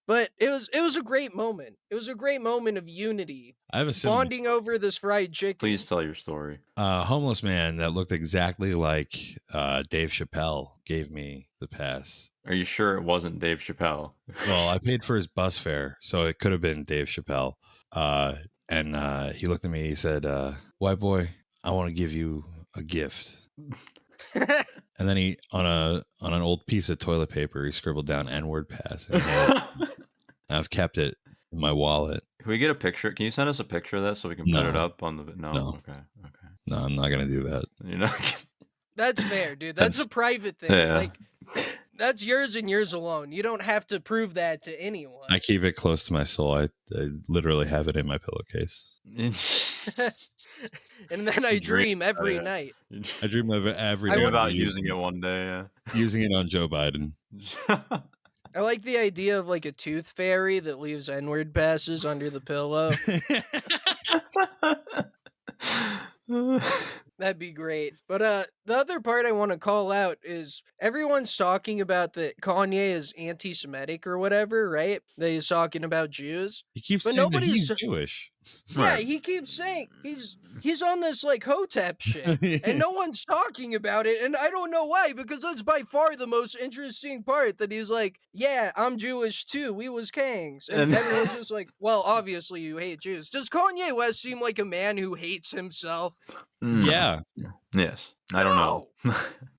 But it was a great moment. It was a great moment of unity. I have a similar bonding over this fried chicken. Please tell your story. A homeless man that looked exactly like Dave Chappelle gave me the pass. Are you sure it wasn't Dave Chappelle? Well, I paid for his bus fare, so it could have been Dave Chappelle. And he looked at me. He said, "White boy, I want to give you a gift." And then he on an old piece of toilet paper, he scribbled down N-word pass. And I've kept it in my wallet. Can we get a picture? Can you send us a picture of that so we can put it up on the? No. Okay. No, I'm not gonna do that. That's fair, dude. That's a private thing. Yeah. Like, that's yours and yours alone. You don't have to prove that to anyone. I keep it close to my soul. I literally have it in my pillowcase. And then I dream every yeah. night. I dream of it every I day. about using it one day. Yeah. Using it on Joe Biden. I like the idea of like a tooth fairy that leaves N-word passes under the pillow. That'd be great. But the other part I want to call out is everyone's talking about that Kanye is anti-Semitic or whatever, right? That he's talking about Jews. He keeps but saying that nobody's he's Jewish. Yeah, he keeps saying he's on this like Hotep shit, and no one's talking about it, and I don't know why, because that's by far the most interesting part. That he's like, yeah, I'm Jewish too. We was kangs, and everyone's just like, well, obviously you hate Jews. Does Kanye West seem like a man who hates himself? Yeah. Yes. I don't know.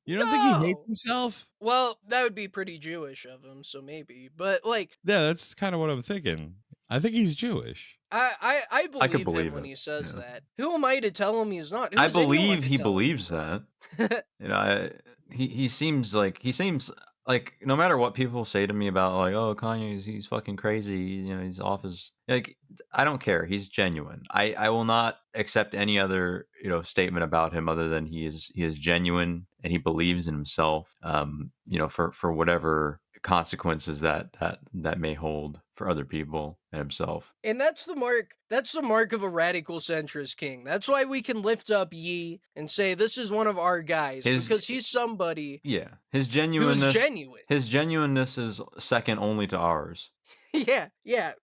You don't think he hates himself? Well, that would be pretty Jewish of him, so maybe. But like, yeah, that's kind of what I'm thinking. I think he's Jewish. I believe, believe him when it. he says that. Who am I to tell him he's not? I believe he believes that. He seems like no matter what people say to me about like, oh, Kanye, he's fucking crazy. He's off his like. I don't care. He's genuine. I will not accept any other statement about him other than he is genuine and he believes in himself. For whatever consequences that may hold for other people and himself. And that's the mark of a radical centrist king. That's why we can lift up Yee and say this is one of our guys, because he's somebody. Yeah, his genuineness. Who's genuine. His genuineness is second only to ours. Yeah.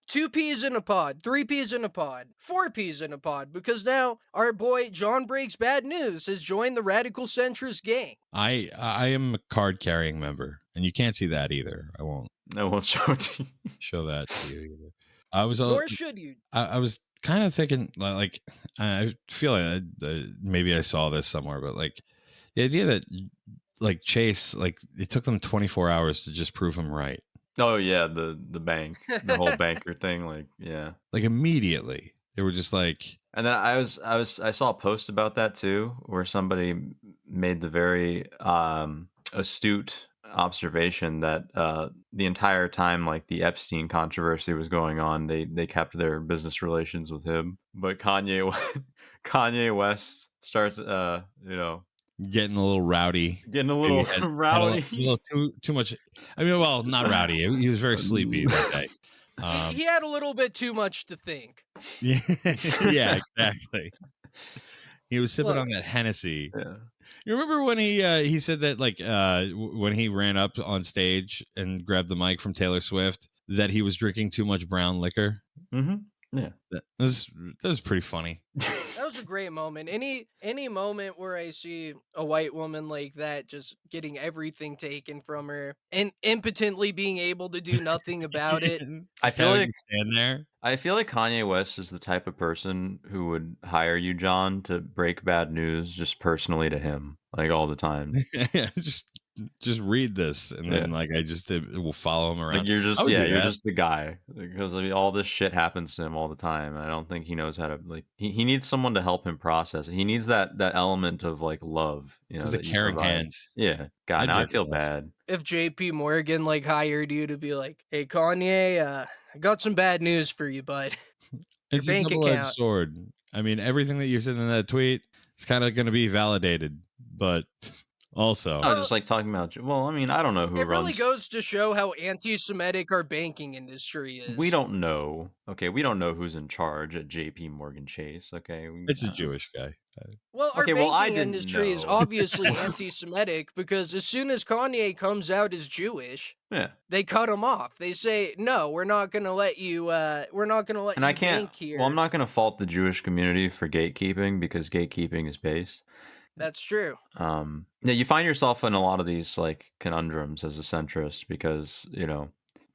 2 peas in a pod, 3 peas in a pod, 4 peas in a pod, because now our boy John Breaks Bad News has joined the radical centrist gang. I am a card carrying member, and you can't see that either. I won't show it to you. Show that to you either. I was Nor should you. I was kind of thinking like I feel like maybe I saw this somewhere, but like the idea that like Chase, like it took them 24 hours to just prove him right. Oh yeah, the bank, the whole banker thing, like yeah, like immediately they were just like. And then I saw a post about that too, where somebody made the very astute observation that the entire time, like the Epstein controversy was going on, they kept their business relations with him. But Kanye West starts, getting a little rowdy. getting a Maybe little had rowdy. a little too much. I mean, well, not rowdy. He was very sleepy that day. He had a little bit too much to think. Yeah, yeah, exactly. He was sipping Look. on that Hennessy. Yeah. You remember when he said that, like, when he ran up on stage and grabbed the mic from Taylor Swift, that he was drinking too much brown liquor? Mm-hmm. Yeah. That was pretty funny. That was a great moment. Any moment where I see a white woman like that just getting everything taken from her and impotently being able to do nothing about it. I feel like stand there. I feel like Kanye West is the type of person who would hire you, John, to break bad news just personally to him, like all the time. just read this, and then like I just will follow him around. Like you're just you're just the guy, because I mean, all this shit happens to him all the time. And I don't think he knows how to, like, he needs someone to help him process it. He needs that element of like love, just a that you caring provide. hand. Yeah, God, now I feel bad. If JP Morgan like hired you to be like, "Hey Kanye, I got some bad news for you, bud." It's a bank double-edged account. sword. I mean, everything that you said in that tweet is kind of going to be validated, but also, I was just like talking about. Well, I mean, I don't know who It really runs. goes to show how anti-Semitic our banking industry is. We don't know. Okay, we don't know who's in charge at J.P. Morgan Chase. Okay, it's a Jewish guy. Well, our Okay, well, I banking didn't industry is know. obviously anti-Semitic because as soon as Kanye comes out as Jewish, Yeah, they cut him off. They say, "No, we're not going to let you. We're not going to let and you I can't. bank here." Well, I'm not going to fault the Jewish community for gatekeeping, because gatekeeping is base. That's true. Yeah, you find yourself in a lot of these like conundrums as a centrist, because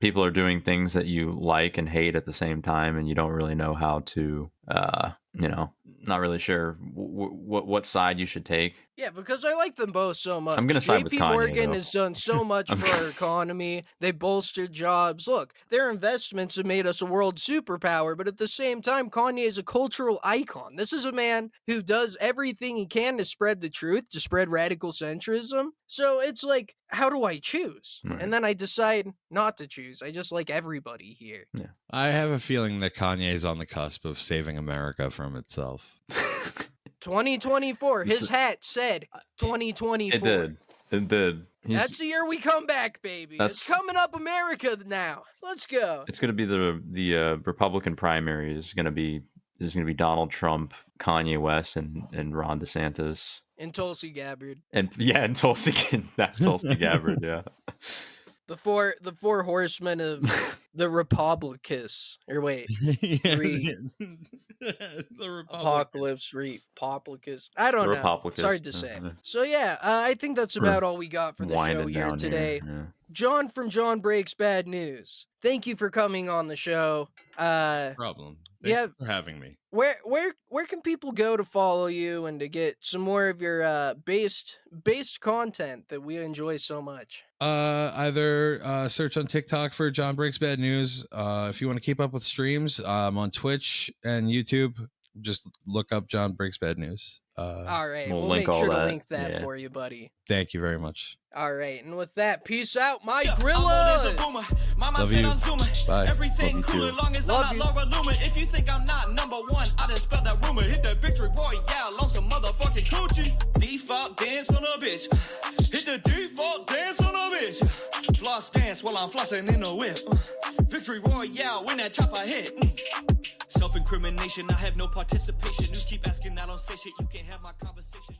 people are doing things that you like and hate at the same time, and you don't really know how to not really sure what side you should take. Yeah, because I like them both so much. I'm gonna side with JP Kanye, Morgan though. has done so much for our economy. They bolstered jobs. Look, their investments have made us a world superpower, but at the same time, Kanye is a cultural icon. This is a man who does everything he can to spread the truth, to spread radical centrism. So it's like, how do I choose? Right. And then I decide not to choose. I just like everybody here. Yeah. I have a feeling that Kanye is on the cusp of saving America from itself. 2024. His hat said 2024. It did. That's the year we come back, baby. It's coming up, America now. Let's go. It's gonna be the Republican primary is gonna be Donald Trump, Kanye West, and Ron DeSantis, And Tulsi Gabbard. and Tulsi, not Tulsi Gabbard, yeah. The four horsemen of the Republicus. Or wait, three. The Apocalypse, Republicus. I don't know. Republicus, It's hard to say. yeah. So yeah, I think that's about all we got for the show Winding here down today. yeah. John from John Breaks Bad News. Thank you for coming on the show. Problem. Thank you for having me. Where can people go to follow you and to get some more of your based content that we enjoy so much? Either search on TikTok for John Breaks Bad News. If you want to keep up with streams, on Twitch and YouTube, just look up John Breaks Bad News. All right, we'll we'll link make all sure to that, link that yeah. for you, buddy. Thank you very much. All right, and with that, peace out, my Love you. Bye. Everything Love you cool too. as long as Love I'm you. not Laura Loomer. If you think I'm not number one, I just spell that rumor. Hit the victory royale on some motherfucking coochie. Default dance on a bitch. Hit the default dance on a bitch. Floss dance while I'm flossing in a whip. Victory royale when that chopper hit. Self-incrimination, I have no participation. News keep asking, I don't say shit. You can't have my conversation.